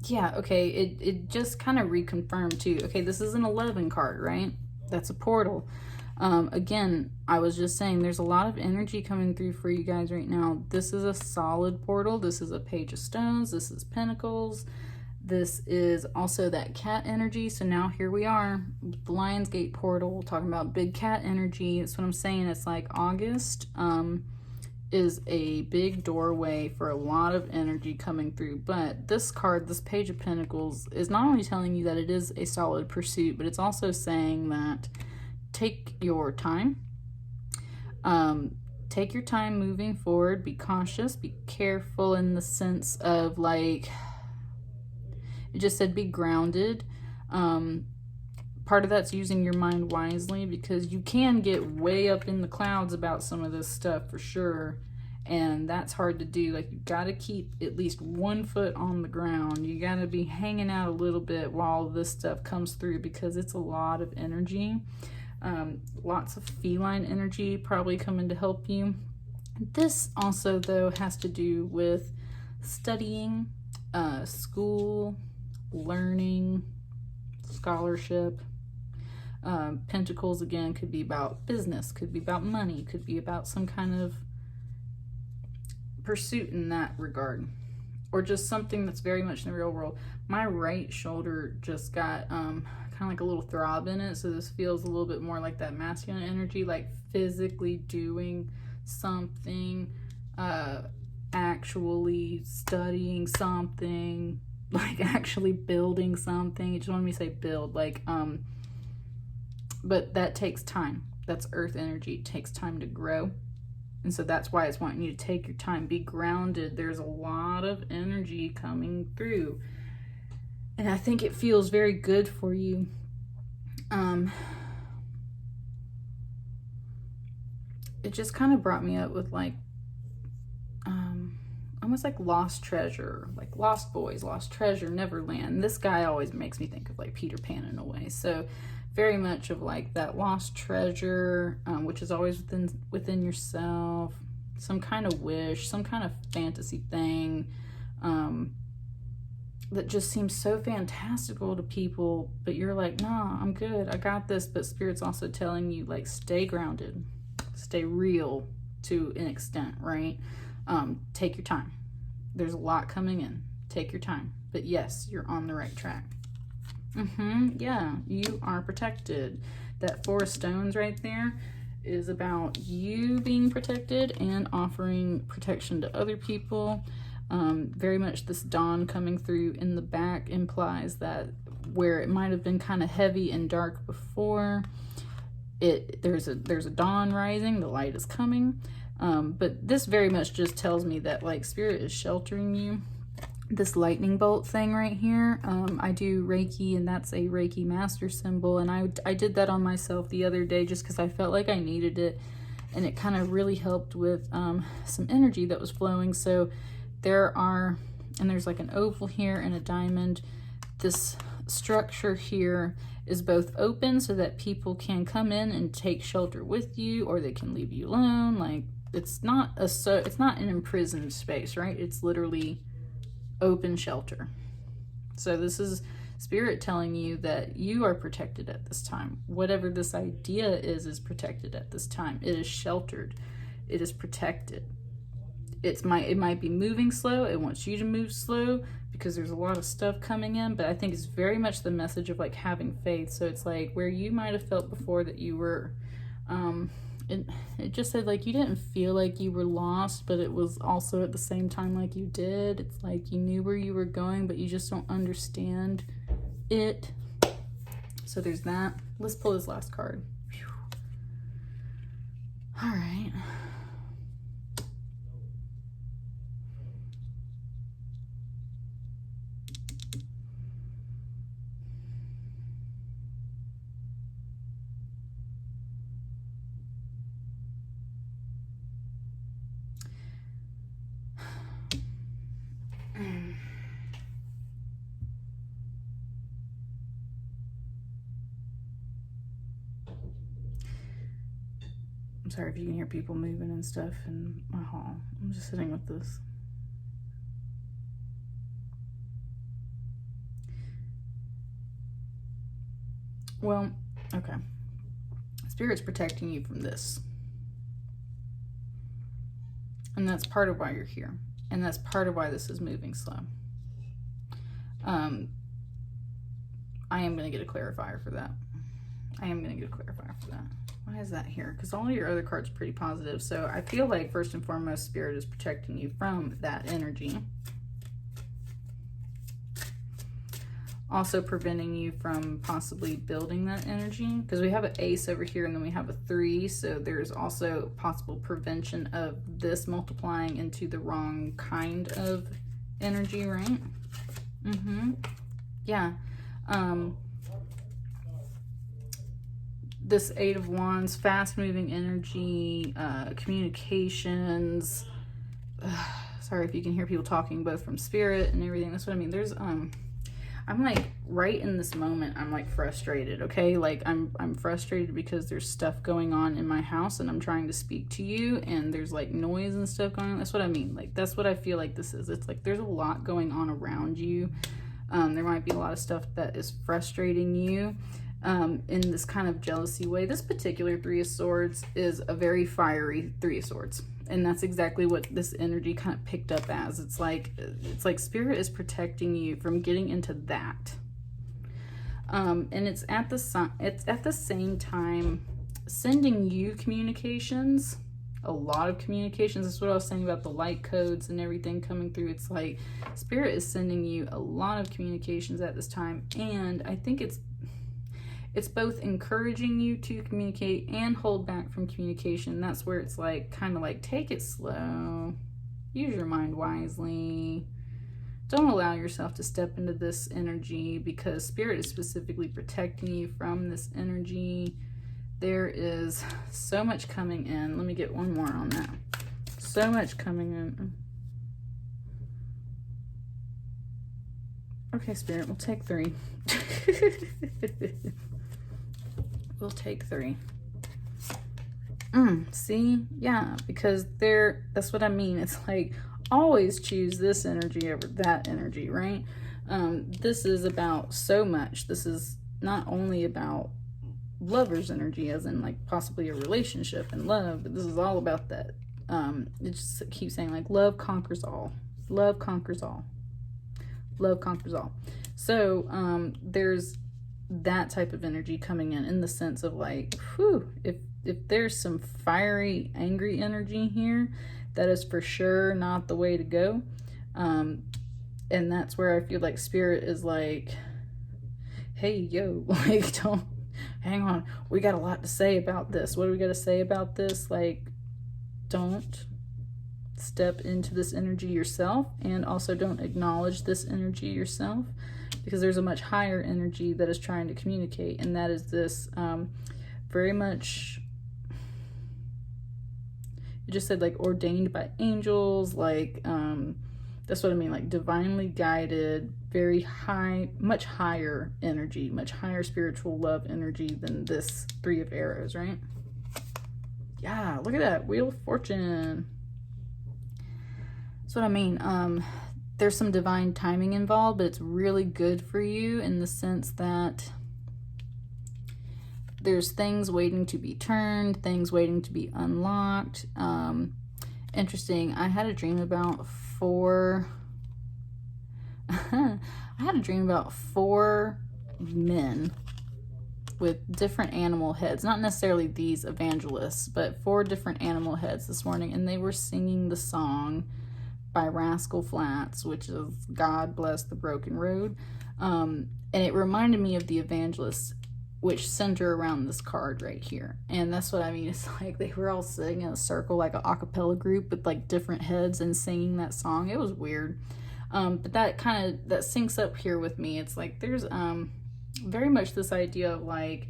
[SPEAKER 1] yeah, okay, it just kind of reconfirmed too. Okay, this is an 11 card, right? That's a portal. Again, I was just saying there's a lot of energy coming through for you guys right now. This is a solid portal. This is a page of stones. This is pentacles. This is also that cat energy. So now here we are with the Lionsgate portal, talking about big cat energy. That's what I'm saying. It's like August is a big doorway for a lot of energy coming through. But this card, this page of pentacles, is not only telling you that it is a solid pursuit, but it's also saying that take your time. Take your time moving forward. Be cautious. Be careful in the sense of like, it just said be grounded. Part of that's using your mind wisely, because you can get way up in the clouds about some of this stuff for sure. And that's hard to do. Like, you got to keep at least 1 foot on the ground. You got to be hanging out a little bit while this stuff comes through, because it's a lot of energy. Lots of feline energy probably coming to help you. This also, though, has to do with studying, school, learning, scholarship. Pentacles, again, could be about business, could be about money, could be about some kind of pursuit in that regard, or just something that's very much in the real world. My right shoulder just got kind of like a little throb in it, so this feels a little bit more like that masculine energy, like physically doing something, actually studying something, like actually building something. You just want me to say build, like but that takes time. That's earth energy. It takes time to grow. And so that's why it's wanting you to take your time, be grounded. There's a lot of energy coming through. And I think it feels very good for you. It just kind of brought me up with like, almost like lost treasure, like Lost Boys, Lost Treasure, Neverland. This guy always makes me think of like Peter Pan in a way. So very much of like that lost treasure, which is always within yourself, some kind of wish, some kind of fantasy thing, that just seems so fantastical to people, but you're like, nah, I'm good, I got this. But Spirit's also telling you like, stay grounded, stay real to an extent, right? Take your time. There's a lot coming in. Take your time. But yes, you're on the right track. Yeah, you are protected. That 4 of stones right there is about you being protected and offering protection to other people. Very much this dawn coming through in the back implies that where it might have been kind of heavy and dark before, there's a dawn rising, the light is coming. But this very much just tells me that like Spirit is sheltering you. this lightning bolt thing right here. I do Reiki, and that's a Reiki master symbol, and I did that on myself the other day just because I felt like I needed it, and it kind of really helped with some energy that was flowing. So there's like an oval here and a diamond. This structure here is both open so that people can come in and take shelter with you, or they can leave you alone. Like, it's not an imprisoned space, right? It's literally open shelter. So this is Spirit telling you that you are protected at this time. Whatever this idea is protected at this time. It is sheltered. It is protected. It might be moving slow. It wants you to move slow because there's a lot of stuff coming in, but I think it's very much the message of like having faith. So it's like where you might have felt before that you were it just said like you didn't feel like you were lost, but it was also at the same time like you did. It's like you knew where you were going, but you just don't understand it. So there's that. Let's pull this last card. Whew. All right. I'm sorry if you can hear people moving and stuff in my hall. I'm just sitting with this. Well, okay. Spirit's protecting you from this. And that's part of why you're here. And that's part of why this is moving slow. I am going to get a clarifier for that. Why is that here? Because all your other cards are pretty positive. So I feel like first and foremost, Spirit is protecting you from that energy. Also preventing you from possibly building that energy. Because we have an ace over here and then we have a 3. So there's also possible prevention of this multiplying into the wrong kind of energy, right? Yeah. This 8 of Wands, fast-moving energy, communications. Sorry if you can hear people talking both from Spirit and everything. That's what I mean. There's I'm like right in this moment. I'm like frustrated. Okay, like I'm frustrated because there's stuff going on in my house and I'm trying to speak to you and there's like noise and stuff going on. That's what I mean. Like that's what I feel like this is. It's like there's a lot going on around you. There might be a lot of stuff that is frustrating you. In this kind of jealousy way. This particular 3 of Swords is a very fiery 3 of Swords. And that's exactly what this energy kind of picked up as. It's like Spirit is protecting you from getting into that. And it's at the same time sending you communications. A lot of communications. That's what I was saying about the light codes and everything coming through. It's like Spirit is sending you a lot of communications at this time. And I think it's both encouraging you to communicate and hold back from communication. That's where it's like, kind of like, take it slow. Use your mind wisely. Don't allow yourself to step into this energy because Spirit is specifically protecting you from this energy. There is so much coming in. Let me get one more on that. So much coming in. Okay, Spirit, we'll take 3. We'll take 3. See? Yeah, because that's what I mean. It's like, always choose this energy over that energy, right? This is about so much. This is not only about lover's energy, as in like possibly a relationship and love, but this is all about that. It just keeps saying like, love conquers all. Love conquers all. Love conquers all. So, there's that type of energy coming in the sense of like, whew, if there's some fiery, angry energy here, that is for sure not the way to go. And that's where I feel like Spirit is like, hey, yo, like, don't, hang on, we got a lot to say about this. What do we got to say about this? Like, don't step into this energy yourself, and also don't acknowledge this energy yourself, because there's a much higher energy that is trying to communicate, and that is this very much, it just said like ordained by angels, like that's what I mean, like divinely guided, very high, much higher energy, much higher spiritual love energy than this Three of Arrows, right? Yeah, look at that, Wheel of Fortune. That's what I mean. There's some divine timing involved, but it's really good for you in the sense that there's things waiting to be turned, things waiting to be unlocked. Interesting. I had a dream about four men with different animal heads, not necessarily these evangelists, but 4 different animal heads this morning, and they were singing the song by Rascal Flatts, which is God Bless the Broken Road. And it reminded me of the evangelists, which center around this card right here. And that's what I mean. It's like they were all sitting in a circle, like an a cappella group with like different heads and singing that song. It was weird. But that syncs up here with me. It's like there's very much this idea of like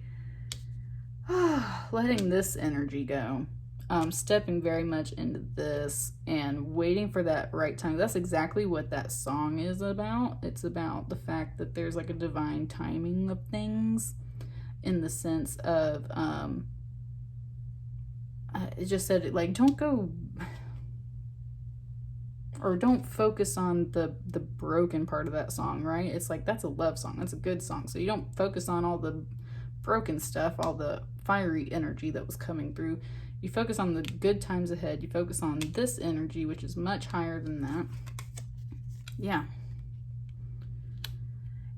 [SPEAKER 1] letting this energy go. Stepping very much into this and waiting for that right time. That's exactly what that song is about. It's about the fact that there's like a divine timing of things, in the sense of it just said, like, don't go, or don't focus on the broken part of that song, right? It's like, that's a love song, that's a good song, so you don't focus on all the broken stuff, all the fiery energy that was coming through. You focus on the good times ahead. You focus on this energy, which is much higher than that. Yeah.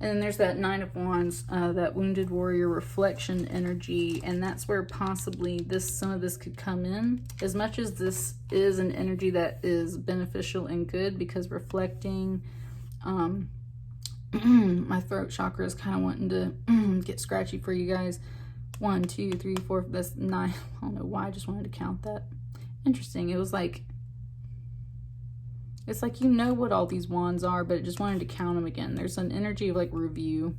[SPEAKER 1] And then there's that Nine of Wands, that Wounded Warrior reflection energy, and that's where possibly some of this could come in. As much as this is an energy that is beneficial and good, because reflecting, my throat chakra is kind of wanting to get scratchy for you guys. 1, 2, 3, 4, that's 9. I don't know why I just wanted to count that. Interesting. It was like, it's like, you know what all these wands are, but it just wanted to count them again. There's an energy of like review,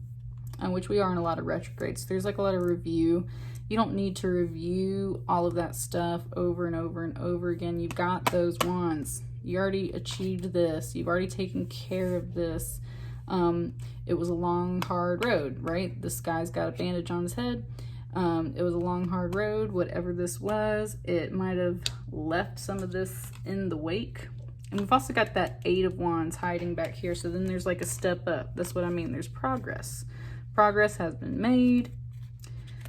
[SPEAKER 1] which we are in a lot of retrogrades. There's like a lot of review. You don't need to review all of that stuff over and over and over again. You've got those wands. You already achieved this. You've already taken care of this. It was a long, hard road, right? This guy's got a bandage on his head. It was a long, hard road. Whatever this was, it might have left some of this in the wake. And we've also got that 8 of Wands hiding back here. So then there's like a step up. That's what I mean. There's progress. Progress has been made.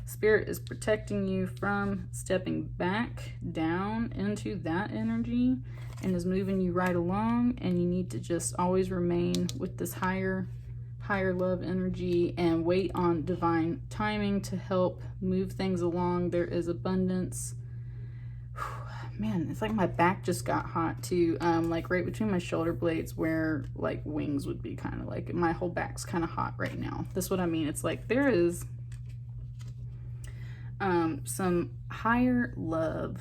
[SPEAKER 1] Spirit is protecting you from stepping back down into that energy and is moving you right along. And you need to just always remain with this higher love energy and wait on divine timing to help move things along. There is abundance. Man, it's like my back just got hot too. Like right between my shoulder blades, where like wings would be, kind of like my whole back's kind of hot right now. That's what I mean. It's like there is some higher love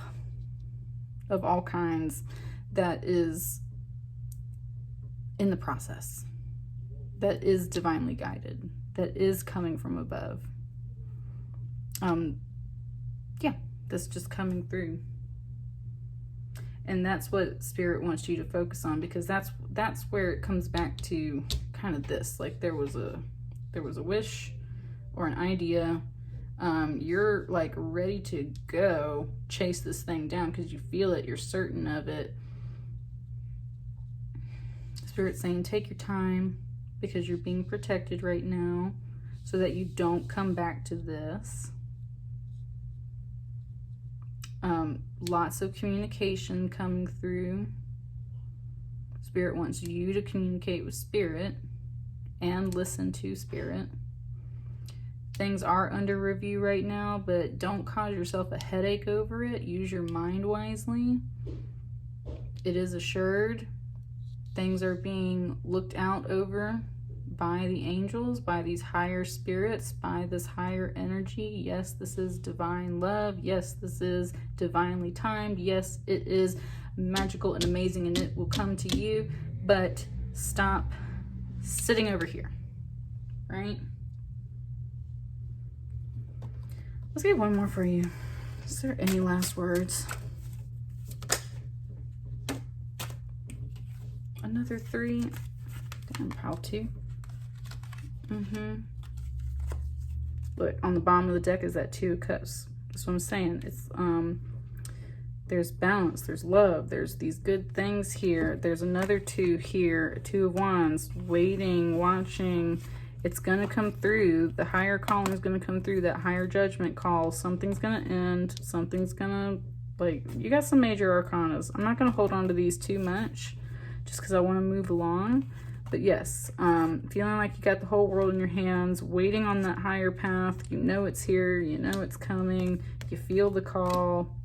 [SPEAKER 1] of all kinds that is in the process, that is divinely guided, that is coming from above. Yeah, that's just coming through. And that's what Spirit wants you to focus on, because that's where it comes back to kind of this, like there was a wish or an idea. You're like ready to go chase this thing down because you feel it, you're certain of it. Spirit's saying take your time because you're being protected right now so that you don't come back to this. Lots of communication coming through. Spirit wants you to communicate with Spirit and listen to Spirit. Things are under review right now, but don't cause yourself a headache over it. Use your mind wisely. It is assured. Things are being looked out over by the angels, by these higher spirits, by this higher energy. Yes, this is divine love. Yes, this is divinely timed. Yes, it is magical and amazing, and it will come to you. But stop sitting over here, right? Let's get one more for you. Is there any last words? Another 3. Damn, pile 2. Look, on the bottom of the deck is that 2 of Cups. That's what I'm saying. It's there's balance, there's love, there's these good things here. There's another 2 here, 2 of Wands, waiting, watching. It's gonna come through. The higher calling is gonna come through. That higher judgment call. Something's gonna end. Something's gonna, like, you got some major arcanas. I'm not gonna hold on to these too much just because I want to move along. But yes, feeling like you got the whole world in your hands, waiting on that higher path. You know it's here, you know it's coming, you feel the call.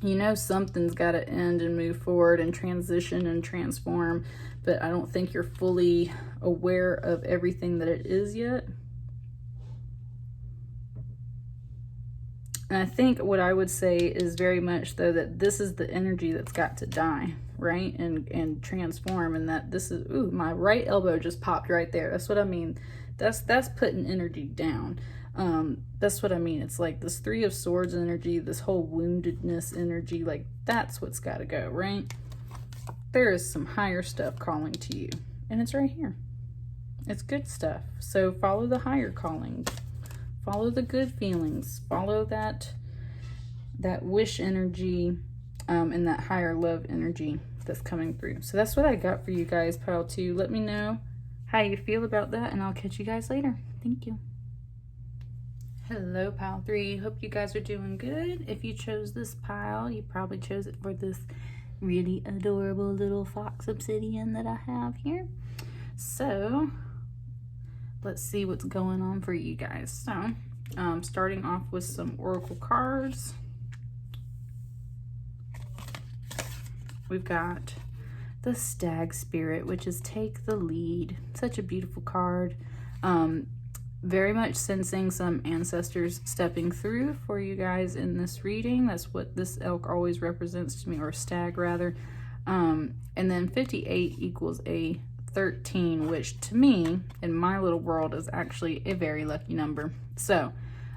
[SPEAKER 1] You know something's got to end and move forward and transition and transform, but I don't think you're fully aware of everything that it is yet. And I think what I would say is very much, though, that this is the energy that's got to die, right? And transform, and that this is, ooh, my right elbow just popped right there. That's what I mean. That's putting energy down. That's what I mean. It's like this 3 of Swords energy, this whole woundedness energy, like that's what's got to go, right? There is some higher stuff calling to you, and it's right here. It's good stuff. So follow the higher calling. Follow the good feelings. Follow that wish energy, and that higher love energy that's coming through. So that's what I got for you guys, pile 2. Let me know how you feel about that, and I'll catch you guys later. Thank you. Hello, pile 3. Hope you guys are doing good. If you chose this pile, you probably chose it for this really adorable little fox obsidian that I have here. So let's see what's going on for you guys. So starting off with some oracle cards. We've got the Stag Spirit, which is take the lead. Such a beautiful card. Very much sensing some ancestors stepping through for you guys in this reading. That's what this elk always represents to me, or stag rather. And then 58 equals a 13, which to me, in my little world, is actually a very lucky number. So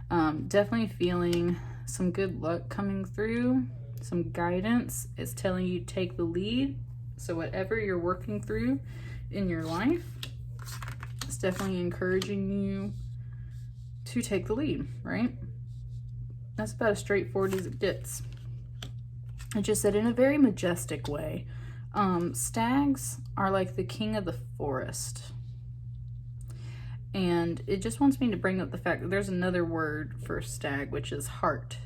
[SPEAKER 1] definitely feeling some good luck coming through, some guidance. It's telling you to take the lead. So whatever you're working through in your life, it's definitely encouraging you to take the lead, right? That's about as straightforward as it gets. I just said in a very majestic way. Stags are like the king of the forest. And it just wants me to bring up the fact that there's another word for stag, which is heart.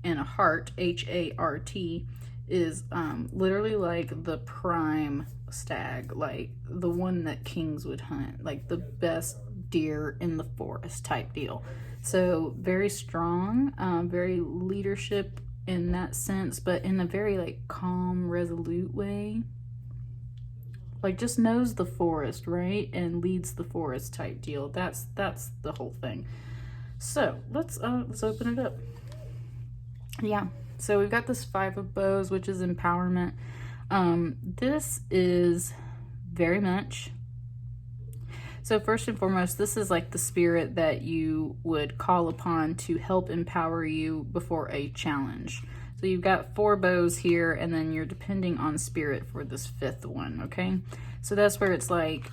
[SPEAKER 1] And a heart, H-A-R-T, is literally like the prime stag, like the one that kings would hunt, like the best deer in the forest type deal. So very strong, very leadership in that sense, but in a very like calm, resolute way. Like just knows the forest, right? And leads the forest type deal. That's the whole thing. So let's open it up. Yeah. So we've got this 5 of Bows, which is empowerment. This is very much. So first and foremost, this is like the spirit that you would call upon to help empower you before a challenge. So you've got 4 bows here, and then you're depending on spirit for this 5th one, okay? So that's where it's like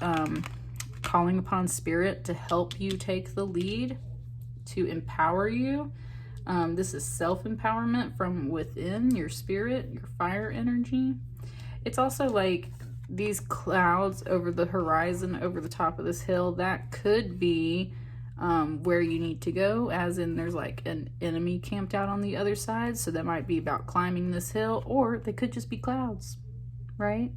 [SPEAKER 1] calling upon spirit to help you take the lead, to empower you. This is self-empowerment from within your spirit, your fire energy. It's also like these clouds over the horizon, over the top of this hill, that could be where you need to go, as in there's like an enemy camped out on the other side, so that might be about climbing this hill, or they could just be clouds, right?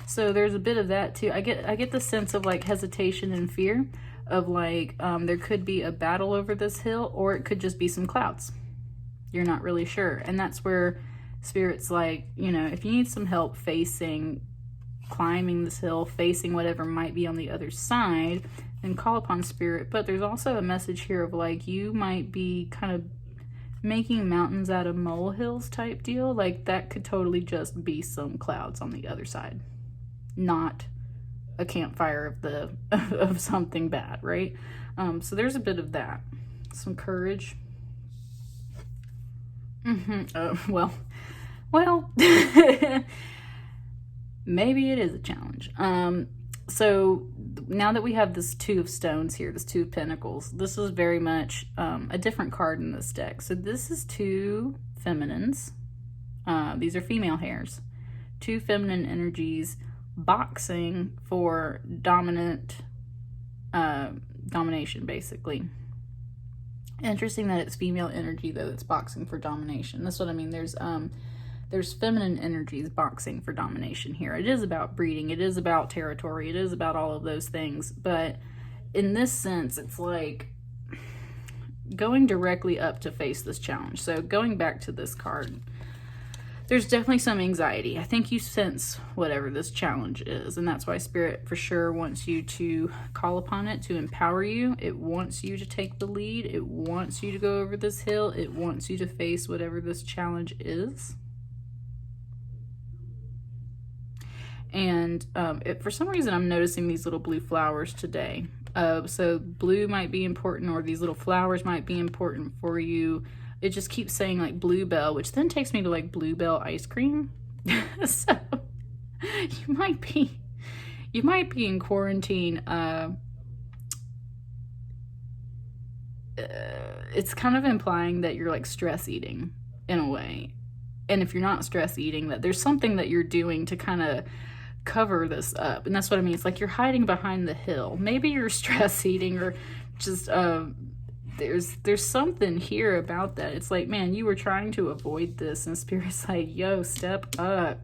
[SPEAKER 1] So there's a bit of that too. I get the sense of like hesitation and fear of like there could be a battle over this hill, or it could just be some clouds. You're not really sure. And that's where spirit's like, you know, if you need some help facing, climbing this hill, facing whatever might be on the other side, then call upon spirit. But there's also a message here of like, you might be kind of making mountains out of molehills type deal. Like that could totally just be some clouds on the other side, not a campfire of the of something bad, right? So there's a bit of that. Some courage. Well, maybe it is a challenge. So now that we have this Two of Stones here, this Two of Pentacles, this is very much a different card in this deck. So this is two feminines. These are female hairs. Two feminine energies boxing for domination, basically. Interesting that it's female energy, though, that's boxing for domination. That's what I mean. There's feminine energies boxing for domination here. It is about breeding. It is about territory. It is about all of those things. But in this sense, it's like going directly up to face this challenge. So going back to this card, there's definitely some anxiety. I think you sense whatever this challenge is, and that's why Spirit for sure wants you to call upon it to empower you. It wants you to take the lead. It wants you to go over this hill. It wants you to face whatever this challenge is. And for some reason, I'm noticing these little blue flowers today. So blue might be important, or these little flowers might be important for you. It just keeps saying like Bluebell, which then takes me to like Bluebell ice cream. So you might be in quarantine. It's kind of implying that you're like stress eating in a way. And if you're not stress eating, that there's something that you're doing to kind of cover this up. And that's what I mean. It's like you're hiding behind the hill. Maybe you're stress eating, or just there's something here about that. It's like, man, you were trying to avoid this, and Spirit's like, yo, step up,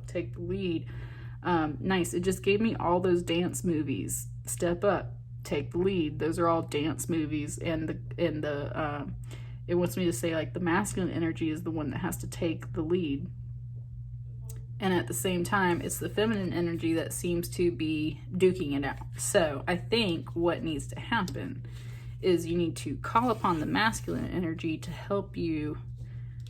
[SPEAKER 1] take the lead. Nice. It just gave me all those dance movies. Step up, take the lead. Those are all dance movies, and it wants me to say like the masculine energy is the one that has to take the lead. And at the same time, it's the feminine energy that seems to be duking it out. So I think what needs to happen is you need to call upon the masculine energy to help you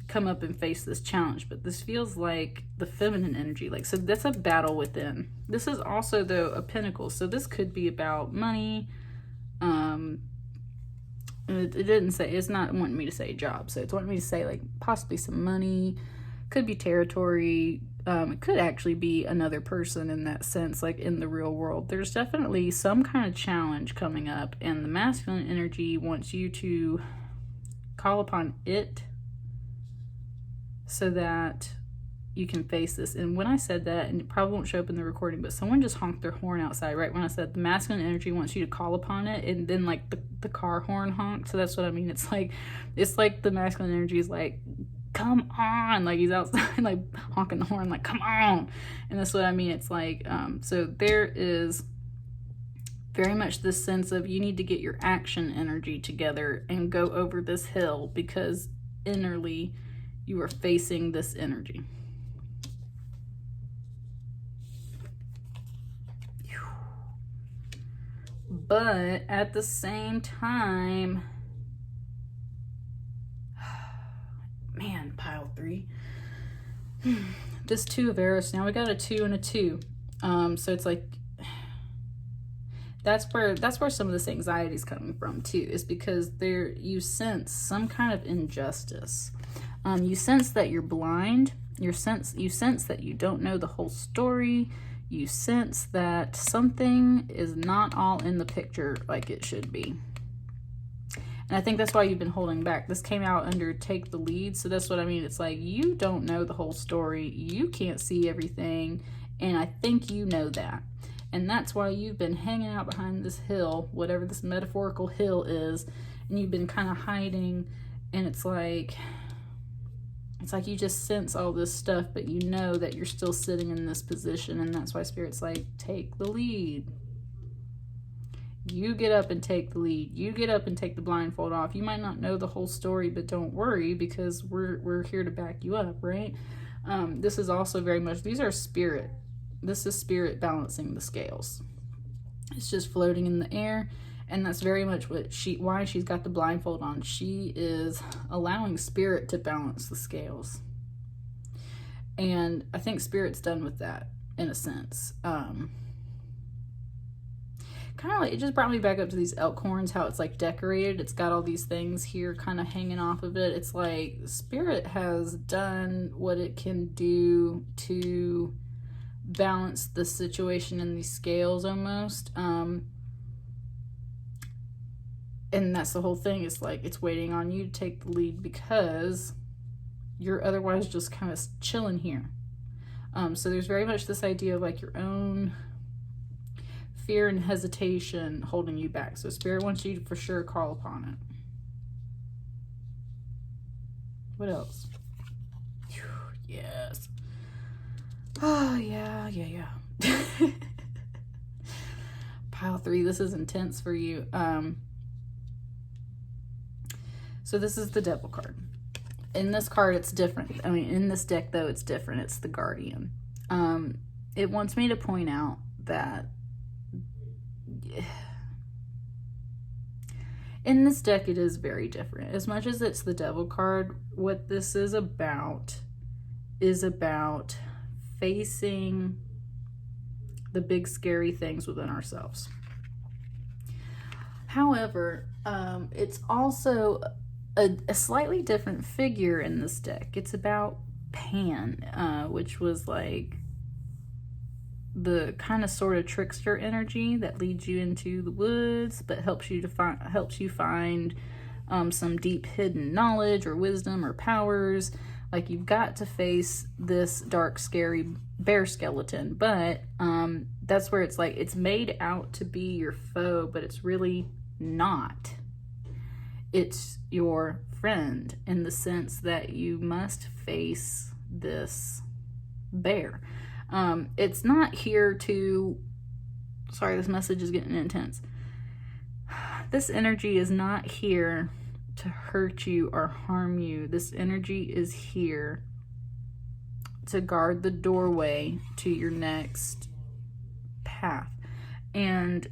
[SPEAKER 1] come up and face this challenge. But this feels like the feminine energy. Like, so that's a battle within. This is also, though, a pentacle. So this could be about money. It didn't say, it's not wanting me to say job. So it's wanting me to say like possibly some money. Could be territory. It could actually be another person in that sense, like in the real world. There's definitely some kind of challenge coming up, and the masculine energy wants you to call upon it so that you can face this. And when I said that, and it probably won't show up in the recording, but someone just honked their horn outside right when I said the masculine energy wants you to call upon it, and then like the car horn honked. So that's what I mean. It's like the masculine energy is like, come on, like he's outside like honking the horn like, come on. And that's what I mean. It's like so there is very much this sense of you need to get your action energy together and go over this hill, because innerly you are facing this energy. But at the same time, man, pile 3. This 2 of arrows. Now we got a 2 and a 2. So it's like that's where some of this anxiety is coming from too, is because you sense some kind of injustice. You sense that you're blind. You sense that you don't know the whole story. You sense that something is not all in the picture like it should be. And I think that's why you've been holding back. This came out under take the lead. So that's what I mean. It's like you don't know the whole story. You can't see everything. And I think you know that. And that's why you've been hanging out behind this hill, whatever this metaphorical hill is. And you've been kind of hiding. And it's like you just sense all this stuff, but you know that you're still sitting in this position. And that's why Spirit's like, take the lead. You get up and take the lead. You get up and take the blindfold off. You might not know the whole story, but don't worry, because we're here to back you up, right? This is also very much, these are spirit. This is spirit balancing the scales. It's just floating in the air. And that's very much why she's got the blindfold on. She is allowing spirit to balance the scales. And I think spirit's done with that in a sense. Kind of like, it just brought me back up to these elk horns, how it's like decorated. It's got all these things here kind of hanging off of it. It's like spirit has done what it can do to balance the situation in these scales almost. And that's the whole thing. It's like it's waiting on you to take the lead because you're otherwise just kind of chilling here. So there's very much this idea of like your own fear and hesitation holding you back. So spirit wants you to for sure call upon it. What else? Yes. Oh, yeah. Pile 3, this is intense for you. So this is the Devil card. In this card, it's different. I mean, in this deck, though, it's different. It's the Guardian. It wants me to point out that in this deck, it is very different. As much as it's the Devil card, what this is about facing the big scary things within ourselves. However, it's also a slightly different figure in this deck. It's about Pan, which was like the kind of sort of trickster energy that leads you into the woods, but helps you find some deep hidden knowledge or wisdom or powers. Like, you've got to face this dark, scary bear skeleton, but that's where it's like it's made out to be your foe, but it's really not. It's your friend in the sense that you must face this bear. It's not here to... Sorry, this message is getting intense. This energy is not here to hurt you or harm you. This energy is here to guard the doorway to your next path. And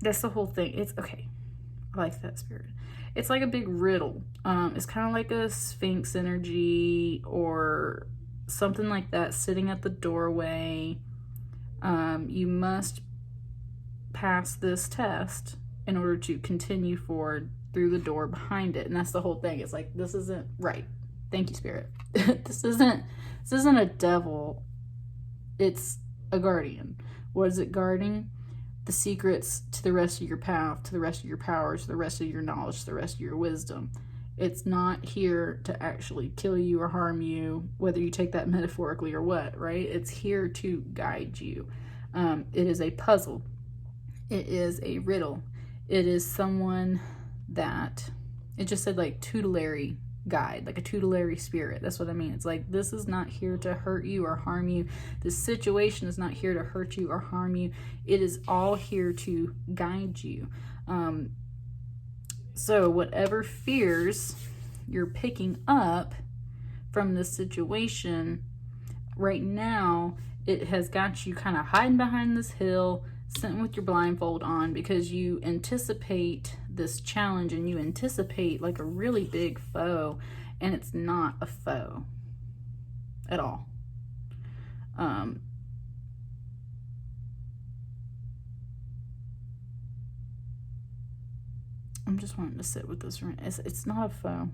[SPEAKER 1] that's the whole thing. It's okay. I like that, spirit. It's like a big riddle. It's kind of like a Sphinx energy or something like that sitting at the doorway. You must pass this test in order to continue forward through the door behind it. And that's the whole thing. It's like, this isn't right. Thank you, spirit. This isn't a devil. It's a guardian. What is it guarding? The secrets to the rest of your path, to the rest of your powers, to the rest of your knowledge, to the rest of your wisdom. It's not here to actually kill you or harm you, whether you take that metaphorically or what, right? It's here to guide you. It is a puzzle. It is a riddle. It is someone that, it just said like tutelary guide, like a tutelary spirit. That's what I mean. It's like, this is not here to hurt you or harm you. This situation is not here to hurt you or harm you. It is all here to guide you. So whatever fears you're picking up from this situation right now, it has got you kind of hiding behind this hill, sitting with your blindfold on, because you anticipate this challenge and you anticipate like a really big foe, and it's not a foe at all. I'm just wanting to sit with this. It's not a foe.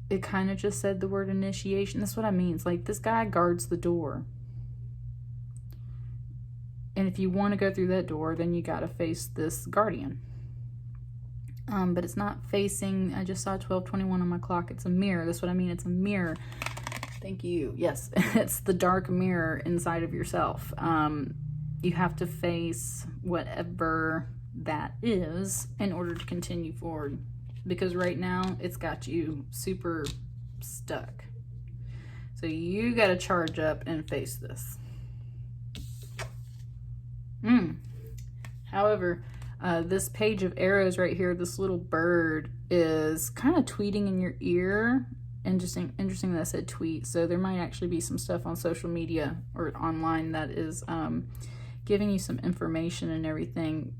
[SPEAKER 1] It kind of just said the word initiation. That's what I mean. It's like this guy guards the door. And if you want to go through that door, then you got to face this guardian. But it's not facing, I just saw 12:21 on my clock. It's a mirror. That's what I mean. It's a mirror. Thank you. Yes, it's the dark mirror inside of yourself. You have to face whatever that is in order to continue forward. Because right now, it's got you super stuck. So you got to charge up and face this. However, this page of arrows right here, this little bird is kind of tweeting in your ear. Interesting that I said tweet. So there might actually be some stuff on social media or online that is giving you some information and everything.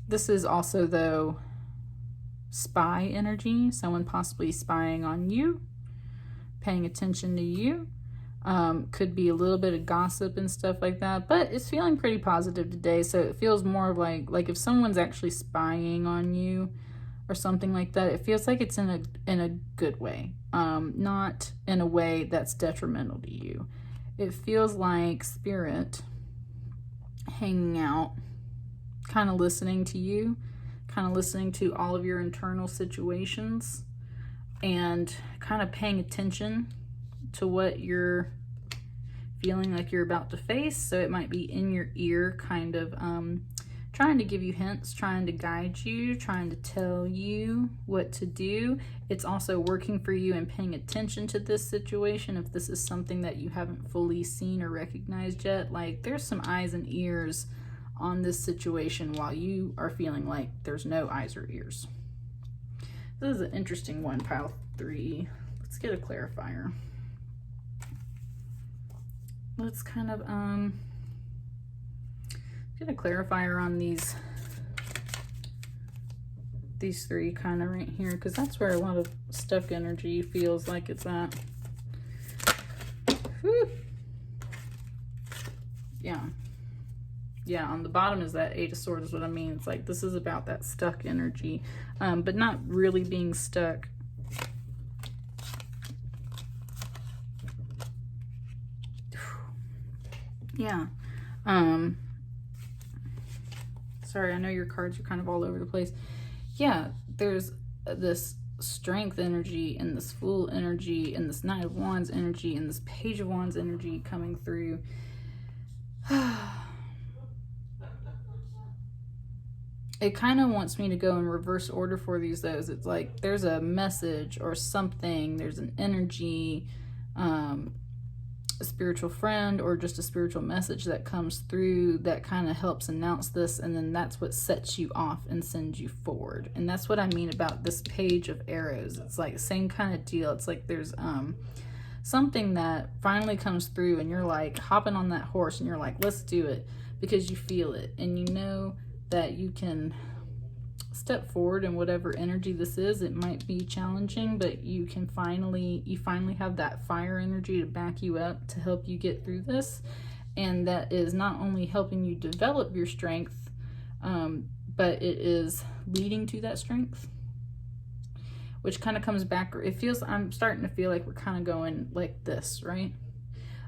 [SPEAKER 1] This is also, though, spy energy. Someone possibly spying on you, paying attention to you. Could be a little bit of gossip and stuff like that, but it's feeling pretty positive today. So it feels more like if someone's actually spying on you or something like that, it feels like it's in a good way, not in a way that's detrimental to you. It feels like spirit hanging out, kind of listening to you, kind of listening to all of your internal situations, and kind of paying attention to what you're feeling like you're about to face. So it might be in your ear, kind of trying to give you hints, trying to guide you, trying to tell you what to do. It's also working for you and paying attention to this situation if this is something that you haven't fully seen or recognized yet. Like, there's some eyes and ears on this situation while you are feeling like there's no eyes or ears. This is an interesting one, pile 3. Let's get a clarifier. Let's kind of get a clarifier on these 3 kind of right here, because that's where a lot of stuck energy feels like it's at. Whew. Yeah, on the bottom is that 8 of Swords is what I mean. It's like this is about that stuck energy, but not really being stuck. Yeah. Sorry, I know your cards are kind of all over the place. Yeah, there's this strength energy and this Fool energy and this Knight of Wands energy and this Page of Wands energy coming through. It kind of wants me to go in reverse order for these, though. It's like there's a message or something, there's an energy, a spiritual friend or just a spiritual message that comes through that kind of helps announce this, and then that's what sets you off and sends you forward. And that's what I mean about this Page of Arrows. It's like same kind of deal. It's like there's something that finally comes through and you're like hopping on that horse and you're like, let's do it, because you feel it and you know that you can step forward in whatever energy this is. It might be challenging, but you finally have that fire energy to back you up to help you get through this. And that is not only helping you develop your strength, but it is leading to that strength, which kind of comes back. I'm starting to feel like we're kind of going like this, right?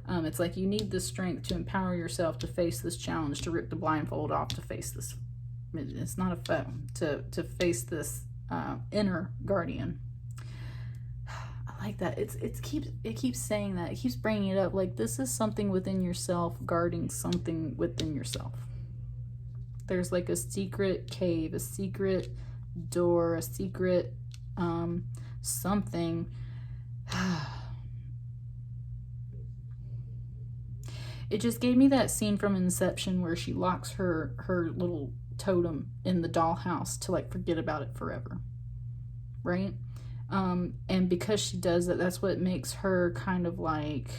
[SPEAKER 1] It's like you need the strength to empower yourself to face this challenge, to rip the blindfold off, to face this. It's not a foe, to face this inner guardian. I like that. It keeps saying that. It keeps bringing it up. Like this is something within yourself, guarding something within yourself. There's like a secret cave, a secret door, a secret something. It just gave me that scene from Inception where she locks her little totem in the dollhouse to like forget about it forever, right? And because she does that, that's what makes her kind of like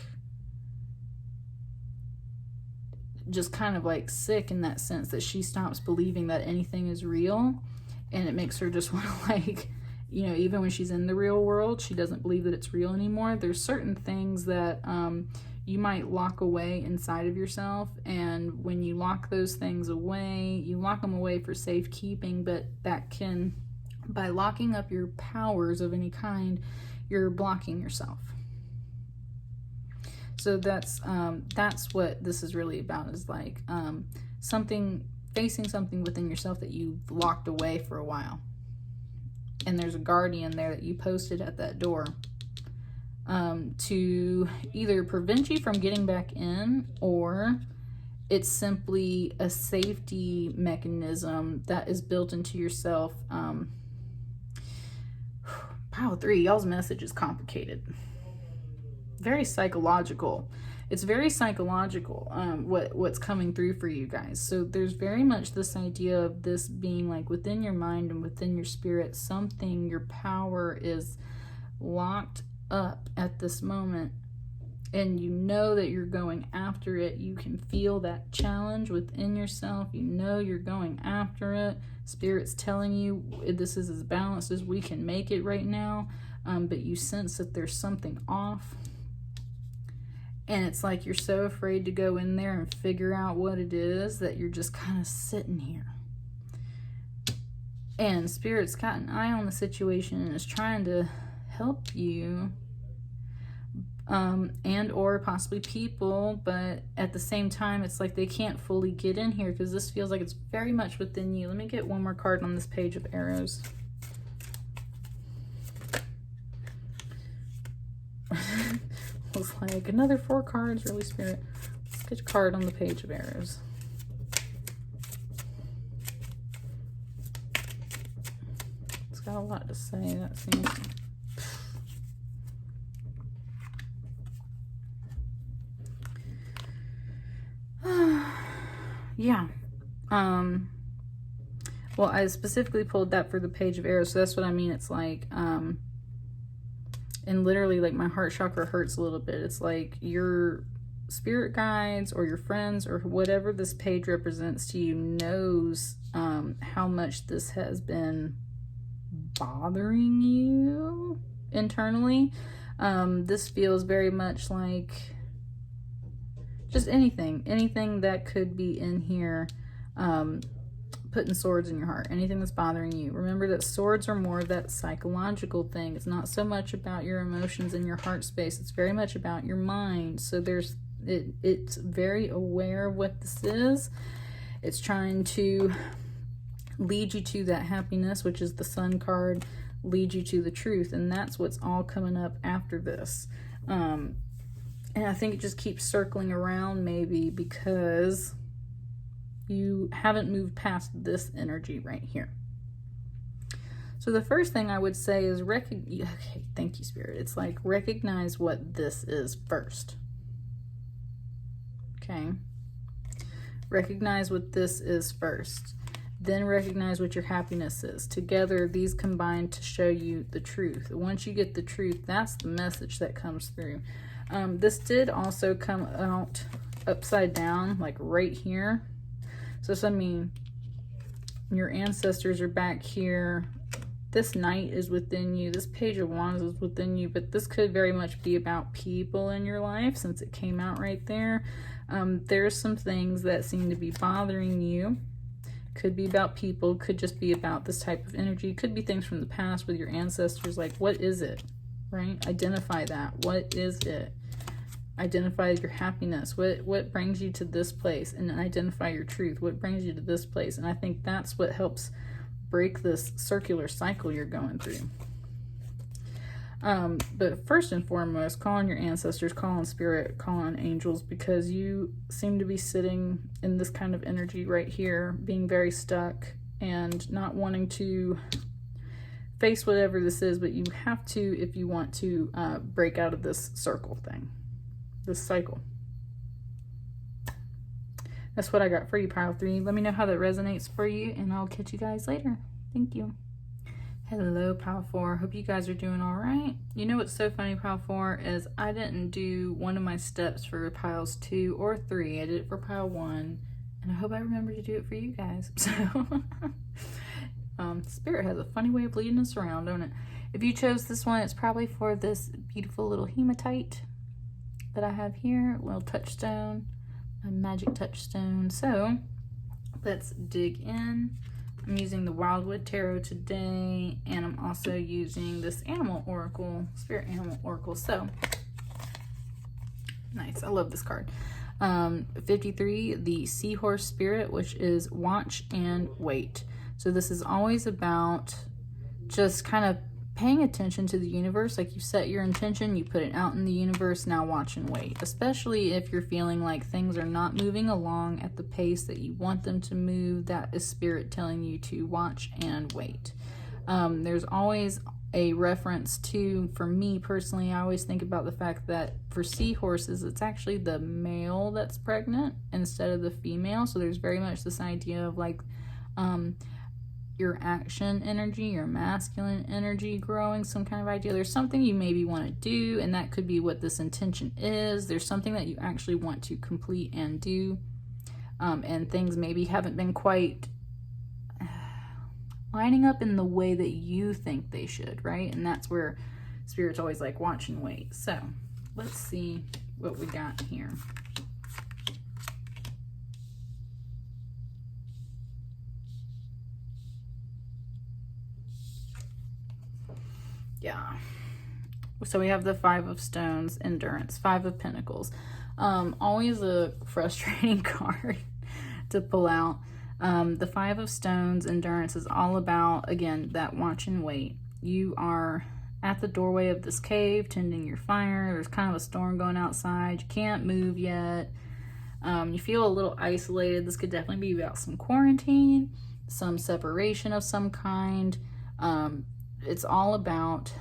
[SPEAKER 1] just kind of like sick in that sense, that she stops believing that anything is real, and it makes her just want to like, you know, even when she's in the real world, she doesn't believe that it's real anymore. There's certain things that you might lock away inside of yourself, and when you lock those things away, you lock them away for safekeeping, but that can, by locking up your powers of any kind, you're blocking yourself. So that's what this is really about, is like facing something within yourself that you've locked away for a while, and there's a guardian there that you posted at that door to either prevent you from getting back in, or it's simply a safety mechanism that is built into yourself. Pile 3, y'all's message is complicated. Very psychological. It's very psychological, what's coming through for you guys. So there's very much this idea of this being like within your mind and within your spirit, something, your power is locked up at this moment, and you know that you're going after it. You can feel that challenge within yourself. You know you're going after it. Spirit's telling you this is as balanced as we can make it right now, but you sense that there's something off. And it's like you're so afraid to go in there and figure out what it is that you're just kind of sitting here. And Spirit's got an eye on the situation and is trying to help you, and or possibly people, but at the same time it's like they can't fully get in here because this feels like it's very much within you. Let me get one more card on this page of arrows. Looks like another 4 cards, really, Spirit. Let's get a card on the page of arrows. It's got a lot to say, that seems. Yeah. Well, I specifically pulled that for the page of arrows, so that's what I mean. It's like, and literally, like, my heart chakra hurts a little bit. It's like your spirit guides or your friends or whatever this page represents to you knows how much this has been bothering you internally. This feels very much like just anything that could be in here, putting swords in your heart, anything that's bothering you. Remember that swords are more of that psychological thing. It's not so much about your emotions and your heart space. It's very much about your mind. So it's very aware of what this is. It's trying to lead you to that happiness, which is the Sun card, lead you to the truth. And that's what's all coming up after this. And I think it just keeps circling around, maybe because you haven't moved past this energy right here. So the first thing I would say is okay, thank you, Spirit. It's like recognize what this is first. Okay. Recognize what this is first. Then recognize what your happiness is. Together, these combine to show you the truth. Once you get the truth, that's the message that comes through. This did also come out upside down, like right here. So I mean, your ancestors are back here. This knight is within you. This page of wands is within you, but this could very much be about people in your life since it came out right there. There's some things that seem to be bothering you. Could be about people, could just be about this type of energy. Could be things from the past with your ancestors. Like, what is it, right? Identify that. What is it? Identify your happiness. What brings you to this place? And identify your truth. What brings you to this place? And I think that's what helps break this circular cycle you're going through. But first and foremost, call on your ancestors, call on spirit, call on angels, because you seem to be sitting in this kind of energy right here, being very stuck and not wanting to face whatever this is, but you have to if you want to break out of this circle thing, this cycle. That's what I got for you, Pile 3. Let me know how that resonates for you, and I'll catch you guys later. Thank you. Hello, Pile 4. Hope you guys are doing all right. You know what's so funny, Pile 4, is I didn't do one of my steps for Piles 2 or 3. I did it for Pile 1, and I hope I remember to do it for you guys. So, Spirit has a funny way of leading us around, don't it? If you chose this one, it's probably for this beautiful little hematite that I have here, a little touchstone, a magic touchstone. So, let's dig in. I'm using the Wildwood Tarot today, and I'm also using this Animal Oracle, Spirit Animal Oracle. So, nice. I love this card. 53, the Seahorse Spirit, which is watch and wait. So this is always about just kind of paying attention to the universe. Like, you set your intention, you put it out in the universe, now watch and wait. Especially if you're feeling like things are not moving along at the pace that you want them to move, that is Spirit telling you to watch and wait. There's always a reference to, for me personally, I always think about the fact that for seahorses, it's actually the male that's pregnant instead of the female. So there's very much this idea of like, your action energy, your masculine energy growing, some kind of idea. There's something you maybe want to do, and that could be what this intention is. There's something that you actually want to complete and do, and things maybe haven't been quite lining up in the way that you think they should, right? And that's where Spirit's always like, watch and wait. So let's see what we got here. Yeah. So we have the Five of Stones, Endurance, Five of Pentacles. Always a frustrating card to pull out. The Five of Stones, Endurance, is all about, again, that watch and wait. You are at the doorway of this cave, tending your fire. There's kind of a storm going outside. You can't move yet. You feel a little isolated. This could definitely be about some quarantine, some separation of some kind. It's all about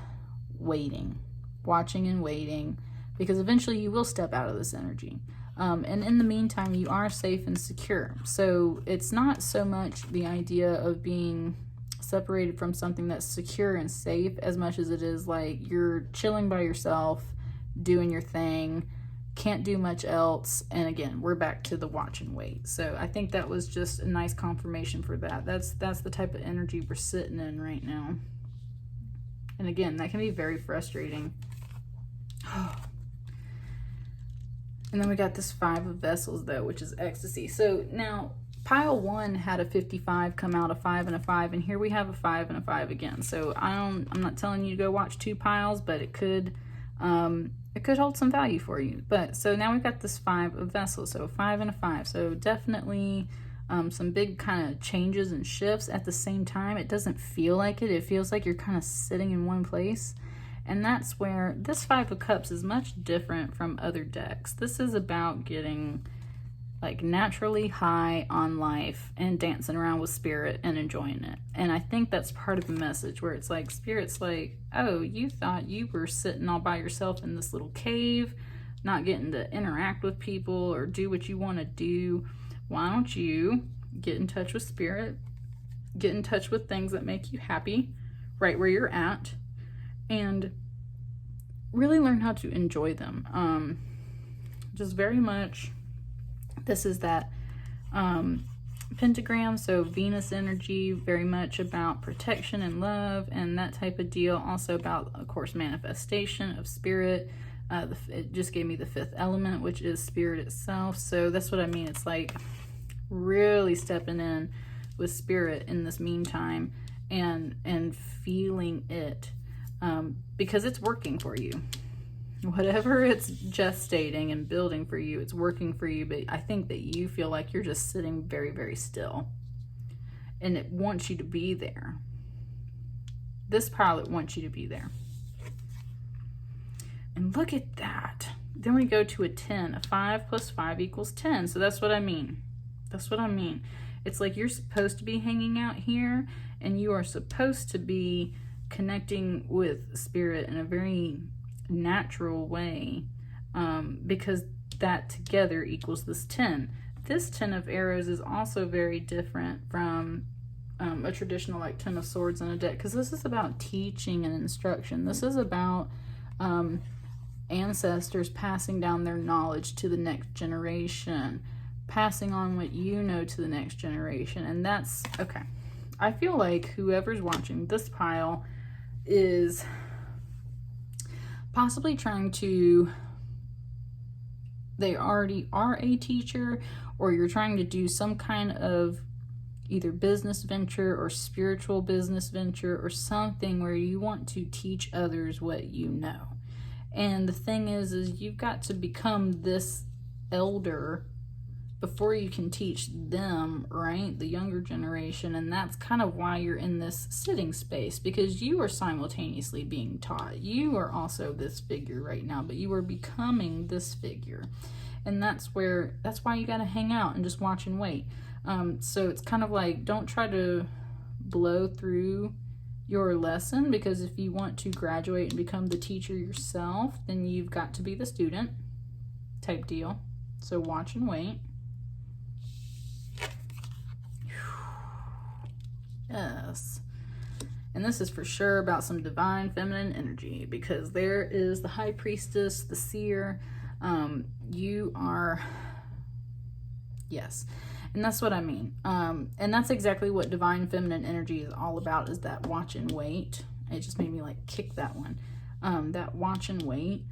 [SPEAKER 1] waiting, watching and waiting, because eventually you will step out of this energy. And in the meantime, you are safe and secure. So it's not so much the idea of being separated from something that's secure and safe as much as it is like you're chilling by yourself, doing your thing, can't do much else. And again, we're back to the watch and wait. So I think that was just a nice confirmation for that. That's the type of energy we're sitting in right now. And again, that can be very frustrating. And then we got this Five of Vessels, though, which is ecstasy. So now, pile 1 had a 55 come out, a 5 and a 5, and here we have a 5 and a 5 again. So I'm not telling you to go watch 2 piles, but it could hold some value for you. But so now we've got this 5 of Vessels, so 5 and a 5. So definitely some big kind of changes and shifts. At the same time, it doesn't feel like it. It feels like you're kind of sitting in one place. And that's where this 5 of Cups is much different from other decks. This is about getting like naturally high on life and dancing around with Spirit and enjoying it. And I think that's part of the message, where it's like Spirit's like, oh, you thought you were sitting all by yourself in this little cave, not getting to interact with people or do what you want to do. Why don't you get in touch with Spirit, get in touch with things that make you happy right where you're at, and really learn how to enjoy them. Just very much, this is that pentagram, so Venus energy, very much about protection and love and that type of deal. Also about, of course, manifestation of Spirit. It just gave me the 5th element, which is Spirit itself. So that's what I mean. It's like really stepping in with Spirit in this meantime and feeling it, because it's working for you. Whatever it's gestating and building for you, it's working for you. But I think that you feel like you're just sitting very, very still, and it wants you to be there. This pilot wants you to be there. And look at that. Then we go to a 10. A 5 plus 5 equals 10. So that's what I mean. That's what I mean. It's like you're supposed to be hanging out here, and you are supposed to be connecting with Spirit in a very natural way, because that together equals this 10. This 10 of arrows is also very different from a traditional like 10 of swords in a deck, because this is about teaching and instruction. This is about ancestors passing down their knowledge to the next generation, passing on what you know to the next generation. And that's okay. I feel like whoever's watching this pile is possibly trying to, they already are a teacher, or you're trying to do some kind of either business venture or spiritual business venture or something where you want to teach others what you know. And the thing is you've got to become this elder before you can teach them, right? The younger generation. And that's kind of why you're in this sitting space, because you are simultaneously being taught. You are also this figure right now, but you are becoming this figure. And that's why you got to hang out and just watch and wait. So it's kind of like, don't try to blow through your lesson, because if you want to graduate and become the teacher yourself, then you've got to be the student type deal. So watch and wait. Yes. And this is for sure about some divine feminine energy, because there is the high priestess, the seer. You are, yes. And that's what I mean. And that's exactly what divine feminine energy is all about, is that watch and wait. It just made me like kick that one. That watch and wait,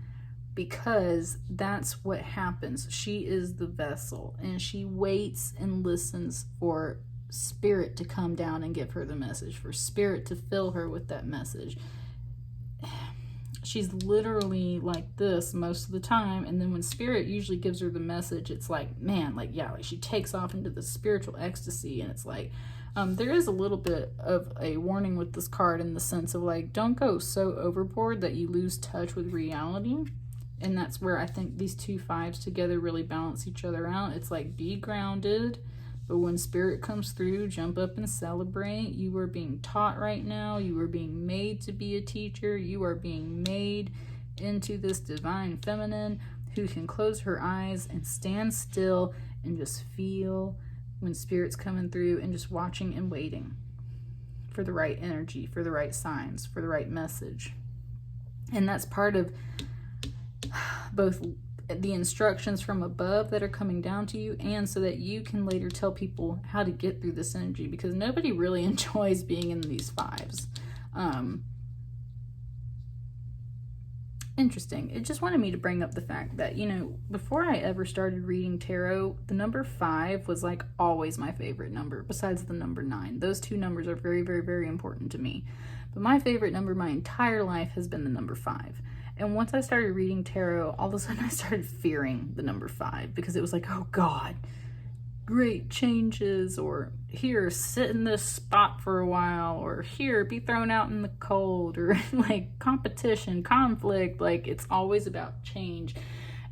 [SPEAKER 1] because that's what happens. She is the vessel, and she waits and listens for spirit to come down and give her the message, for spirit to fill her with that message. She's literally like this most of the time, and then when spirit usually gives her the message, it's like, man, like, yeah, like she takes off into the spiritual ecstasy. And it's like, there is a little bit of a warning with this card, in the sense of like, don't go so overboard that you lose touch with reality. And that's where I think these two fives together really balance each other out. It's like, be grounded, but when spirit comes through, jump up and celebrate. You are being taught right now. You are being made to be a teacher. You are being made into this divine feminine who can close her eyes and stand still and just feel when spirit's coming through, and just watching and waiting for the right energy, for the right signs, for the right message. And that's part of both the instructions from above that are coming down to you, and so that you can later tell people how to get through this energy, because nobody really enjoys being in these fives. Interesting. It just wanted me to bring up the fact that, you know, before I ever started reading tarot, the number 5 was like always my favorite number, besides the number 9. Those two numbers are very, very, very important to me. But my favorite number my entire life has been the number 5. And once I started reading tarot, all of a sudden I started fearing the number 5, because it was like, oh God, great changes, or here, sit in this spot for a while, or here, be thrown out in the cold, or like competition, conflict. Like, it's always about change.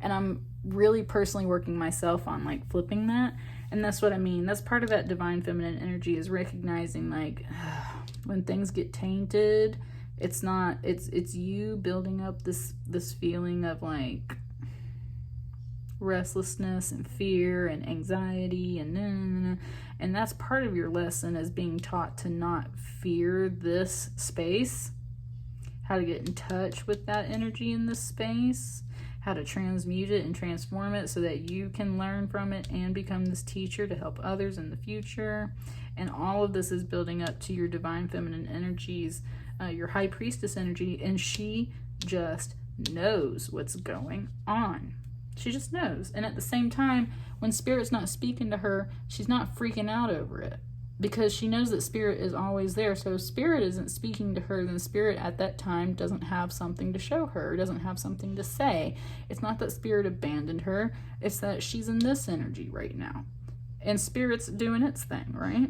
[SPEAKER 1] And I'm really personally working myself on like flipping that. And that's what I mean. That's part of that divine feminine energy, is recognizing like when things get tainted, it's not, it's you building up this feeling of like restlessness and fear and anxiety and that's part of your lesson, is being taught to not fear this space, how to get in touch with that energy in this space, how to transmute it and transform it so that you can learn from it and become this teacher to help others in the future. And all of this is building up to your divine feminine energies, your high priestess energy, and she just knows what's going on. She just knows. And at the same time, when spirit's not speaking to her, she's not freaking out over it, because she knows that spirit is always there. So if spirit isn't speaking to her, then spirit at that time doesn't have something to show her, doesn't have something to say. It's not that spirit abandoned her, it's that she's in this energy right now, and spirit's doing its thing, right?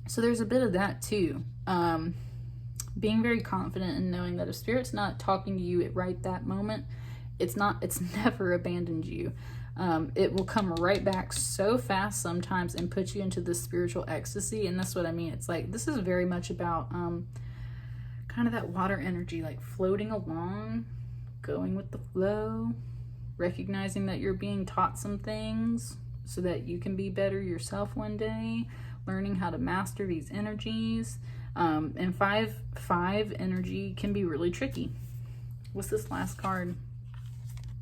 [SPEAKER 1] So there's a bit of that too. Being very confident in knowing that if spirit's not talking to you at right that moment, it's never abandoned you. It will come right back so fast sometimes and put you into this spiritual ecstasy. And that's what I mean. It's like, this is very much about kind of that water energy, like floating along, going with the flow, recognizing that you're being taught some things so that you can be better yourself one day, learning how to master these energies. And 5 energy can be really tricky. What's this last card?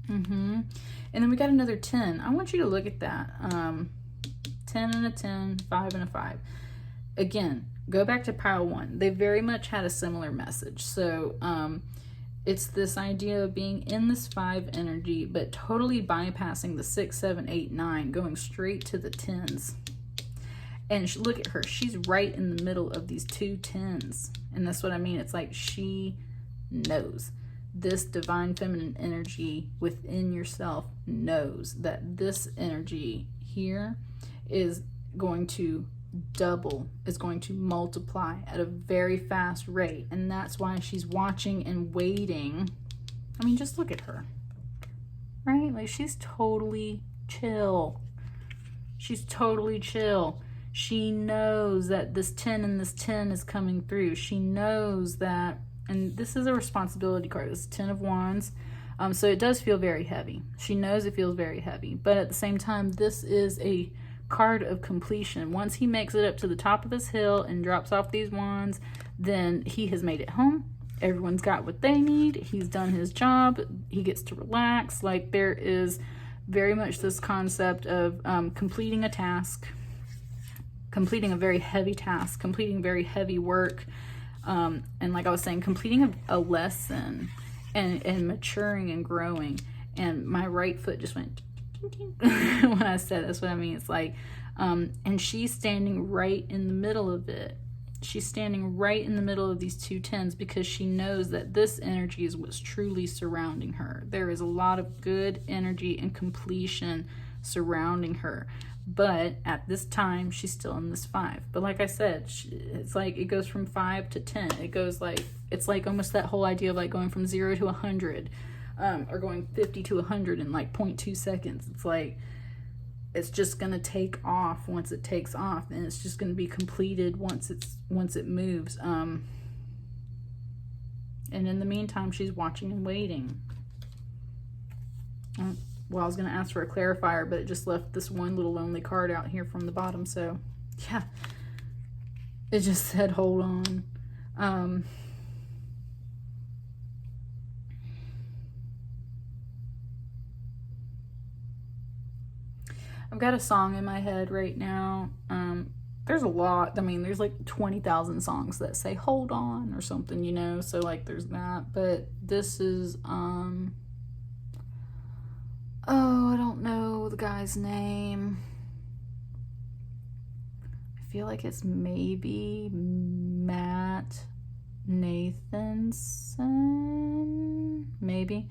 [SPEAKER 1] And then we got another 10. I want you to look at that. 10 and a 10, 5 and a 5. Again, go back to pile 1. They very much had a similar message. So it's this idea of being in this 5 energy, but totally bypassing the 6, 7, 8, 9, going straight to the 10s. And look at her. She's right in the middle of these 2 10s. And that's what I mean. It's like she knows. This divine feminine energy within yourself knows that this energy here is going to double, is going to multiply at a very fast rate. And that's why she's watching and waiting. I mean, just look at her, right? Like, she's totally chill. She's totally chill. She knows that this 10 and this 10 is coming through. She knows that. And this is a responsibility card. This is 10 of Wands. So it does feel very heavy. She knows it feels very heavy. But at the same time, this is a card of completion. Once he makes it up to the top of this hill and drops off these wands, then he has made it home. Everyone's got what they need. He's done his job. He gets to relax. Like, there is very much this concept of completing a task, completing a very heavy task, completing very heavy work. And like I was saying, completing a lesson and maturing and growing. And my right foot just went when I said that's what I mean. It's like, and she's standing right in the middle of it. She's standing right in the middle of these two tens because she knows that this energy is what's truly surrounding her. There is a lot of good energy and completion surrounding her. But at this time, she's still in this 5. But like I said, it's like it goes from 5 to 10. It goes like, it's like almost that whole idea of like going from 0 to 100, or going 50 to 100 in like 0.2 seconds. It's like, it's just going to take off once it takes off, and it's just going to be completed once it moves. And in the meantime, she's watching and waiting. Well, I was going to ask for a clarifier, but it just left this one little lonely card out here from the bottom. So, yeah, it just said, hold on. I've got a song in my head right now. There's a lot. I mean, there's like 20,000 songs that say hold on or something, you know, so like there's that. But this is oh, I don't know the guy's name. I feel like it's maybe Matt Nathanson, maybe.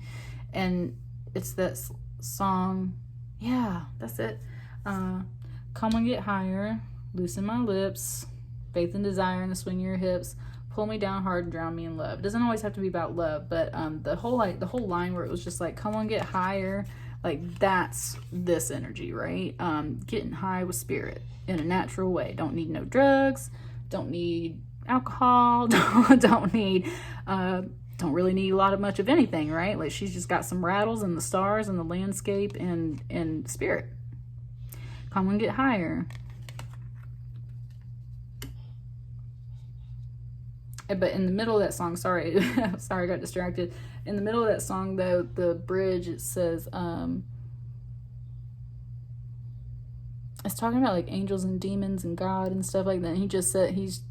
[SPEAKER 1] And it's that song. Yeah, that's it. Come and get higher, loosen my lips, faith and desire in the swing of your hips, pull me down hard and drown me in love. It doesn't always have to be about love, but the whole line where it was just like, come on, get higher, like that's this energy, right? Getting high with spirit in a natural way. Don't need no drugs, don't need alcohol, don't really need a lot of much of anything, right? Like she's just got some rattles and the stars and the landscape and spirit. Come and get higher. But in the middle of that song, sorry, I got distracted. In the middle of that song, though, the bridge, it says, it's talking about like angels and demons and God and stuff like that. And he just said, he's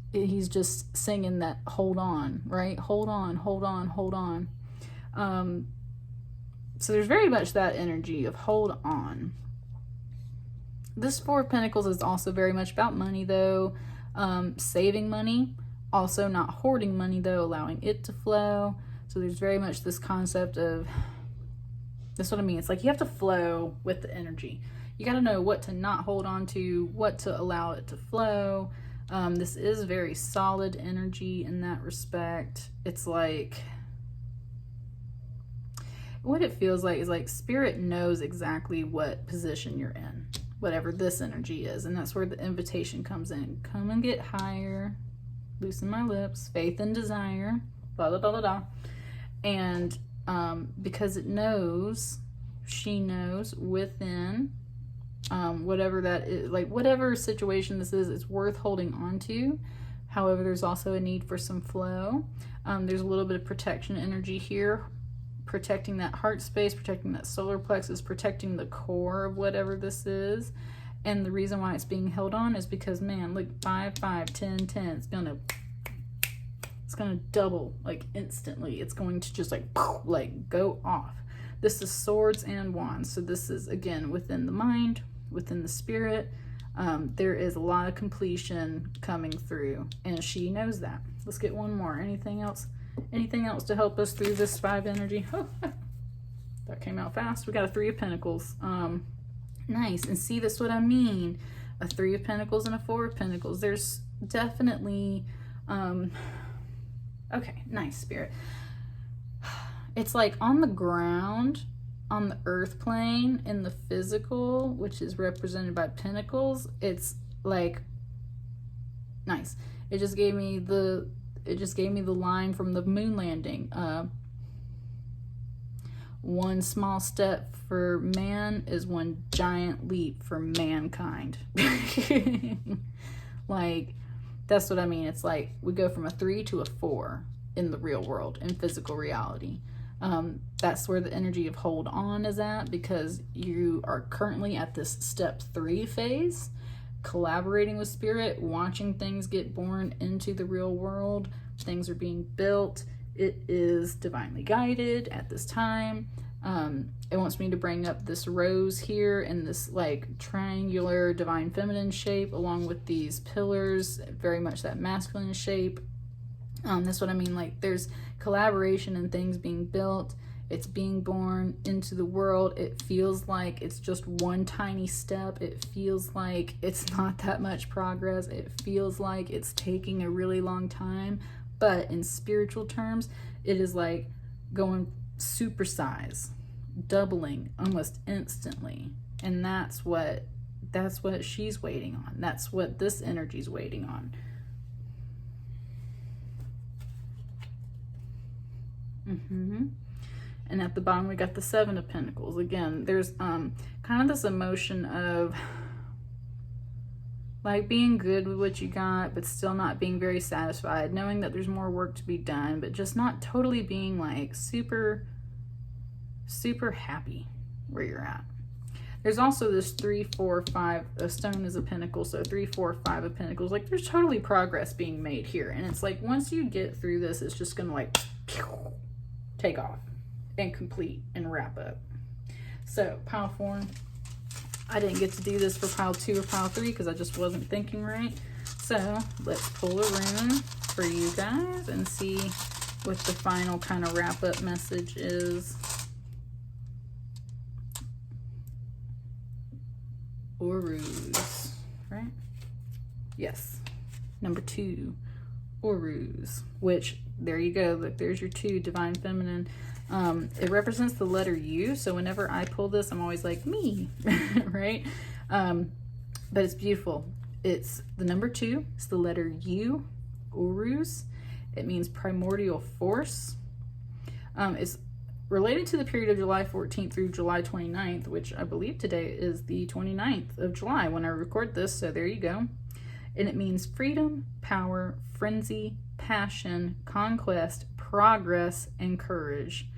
[SPEAKER 1] just singing that hold on, right? Hold on, hold on, hold on. So there's very much that energy of hold on. This 4 of Pentacles is also very much about money, though. Saving money. Also not hoarding money, though, allowing it to flow. So there's very much this concept of, that's what I mean. It's like you have to flow with the energy. You got to know what to not hold on to, what to allow it to flow. This is very solid energy in that respect. It's like, what it feels like is like spirit knows exactly what position you're in, whatever this energy is. And that's where the invitation comes in. Come and get higher, loosen my lips, faith and desire, blah, blah, blah, blah, blah. And because it knows, she knows within whatever that is, like whatever situation this is, it's worth holding on to. However, there's also a need for some flow. There's a little bit of protection energy here, protecting that heart space, protecting that solar plexus, protecting the core of whatever this is. And the reason why it's being held on is because, man, look, 5, 5, 10, 10. It's gonna double like instantly. It's going to just like go off. This is swords and wands. So this is, again, within the mind, within the spirit. There is a lot of completion coming through, and she knows that. Let's get one more. Anything else? Anything else to help us through this 5 energy? Oh, that came out fast. We got a 3 of Pentacles. Nice. And see, that's what I mean. A 3 of Pentacles and a 4 of Pentacles. There's definitely, okay, nice, spirit. It's like on the ground, on the earth plane, in the physical, which is represented by pentacles. It's like, nice. It just gave me the line from the moon landing. one small step for man is one giant leap for mankind. Like, that's what I mean. It's like we go from a 3 to a 4 in the real world, in physical reality. That's where the energy of hold on is at, because you are currently at this step 3 phase, collaborating with spirit, watching things get born into the real world. Things are being built. It is divinely guided at this time. It wants me to bring up this rose here in this like triangular divine feminine shape, along with these pillars, very much that masculine shape. That's what I mean. Like, there's collaboration and things being built. It's being born into the world. It feels like it's just one tiny step. It feels like it's not that much progress. It feels like it's taking a really long time. But in spiritual terms, it is like going supersize, doubling almost instantly. And that's what she's waiting on. That's what this energy's waiting on. And at the bottom we got the 7 of Pentacles. Again, there's kind of this emotion of like being good with what you got, but still not being very satisfied, knowing that there's more work to be done, but just not totally being like super happy where you're at. There's also this 3, 4, 5, a stone is a pentacle, so 3, 4, 5 of Pentacles. Like, there's totally progress being made here, and it's like once you get through this, it's just gonna like take off and complete and wrap up. So pile 4, I didn't get to do this for pile 2 or pile 3 because I just wasn't thinking right. So let's pull a rune for you guys and see what the final kind of wrap up message is. Orus, right? Yes. Number 2, Orus, which, there you go. Look, there's your 2, divine feminine. It represents the letter U, so whenever I pull this, I'm always like, me, right? But it's beautiful. It's the number 2, it's the letter U, Orus. It means primordial force. It's related to the period of July 14th through July 29th, which I believe today is the 29th of July when I record this, so there you go. And it means freedom, power, frenzy, passion, conquest, progress, and courage.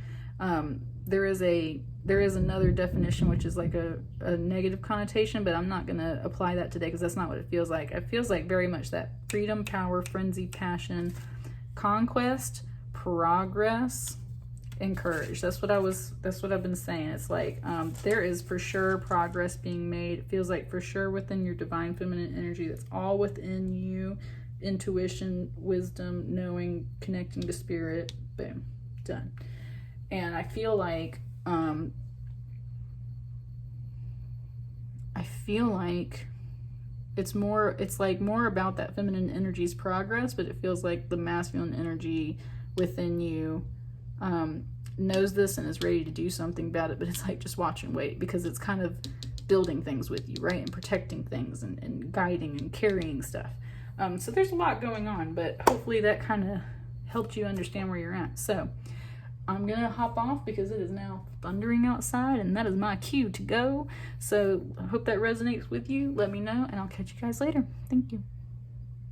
[SPEAKER 1] There is another definition, which is like a negative connotation, but I'm not going to apply that today because that's not what it feels like. It feels like very much that freedom, power, frenzy, passion, conquest, progress, and courage. That's what I've been saying. It's like there is for sure progress being made. It feels like for sure within your divine feminine energy, that's all within you. Intuition, wisdom, knowing, connecting to spirit, boom, done. And I feel like it's like more about that feminine energy's progress, but it feels like the masculine energy within you knows this and is ready to do something about it, but it's like just watch and wait, because it's kind of building things with you, right? And protecting things and guiding and carrying stuff. So there's a lot going on, but hopefully that kind of helped you understand where you're at. So I'm going to hop off because it is now thundering outside, and that is my cue to go. So I hope that resonates with you. Let me know, and I'll catch you guys later. Thank you.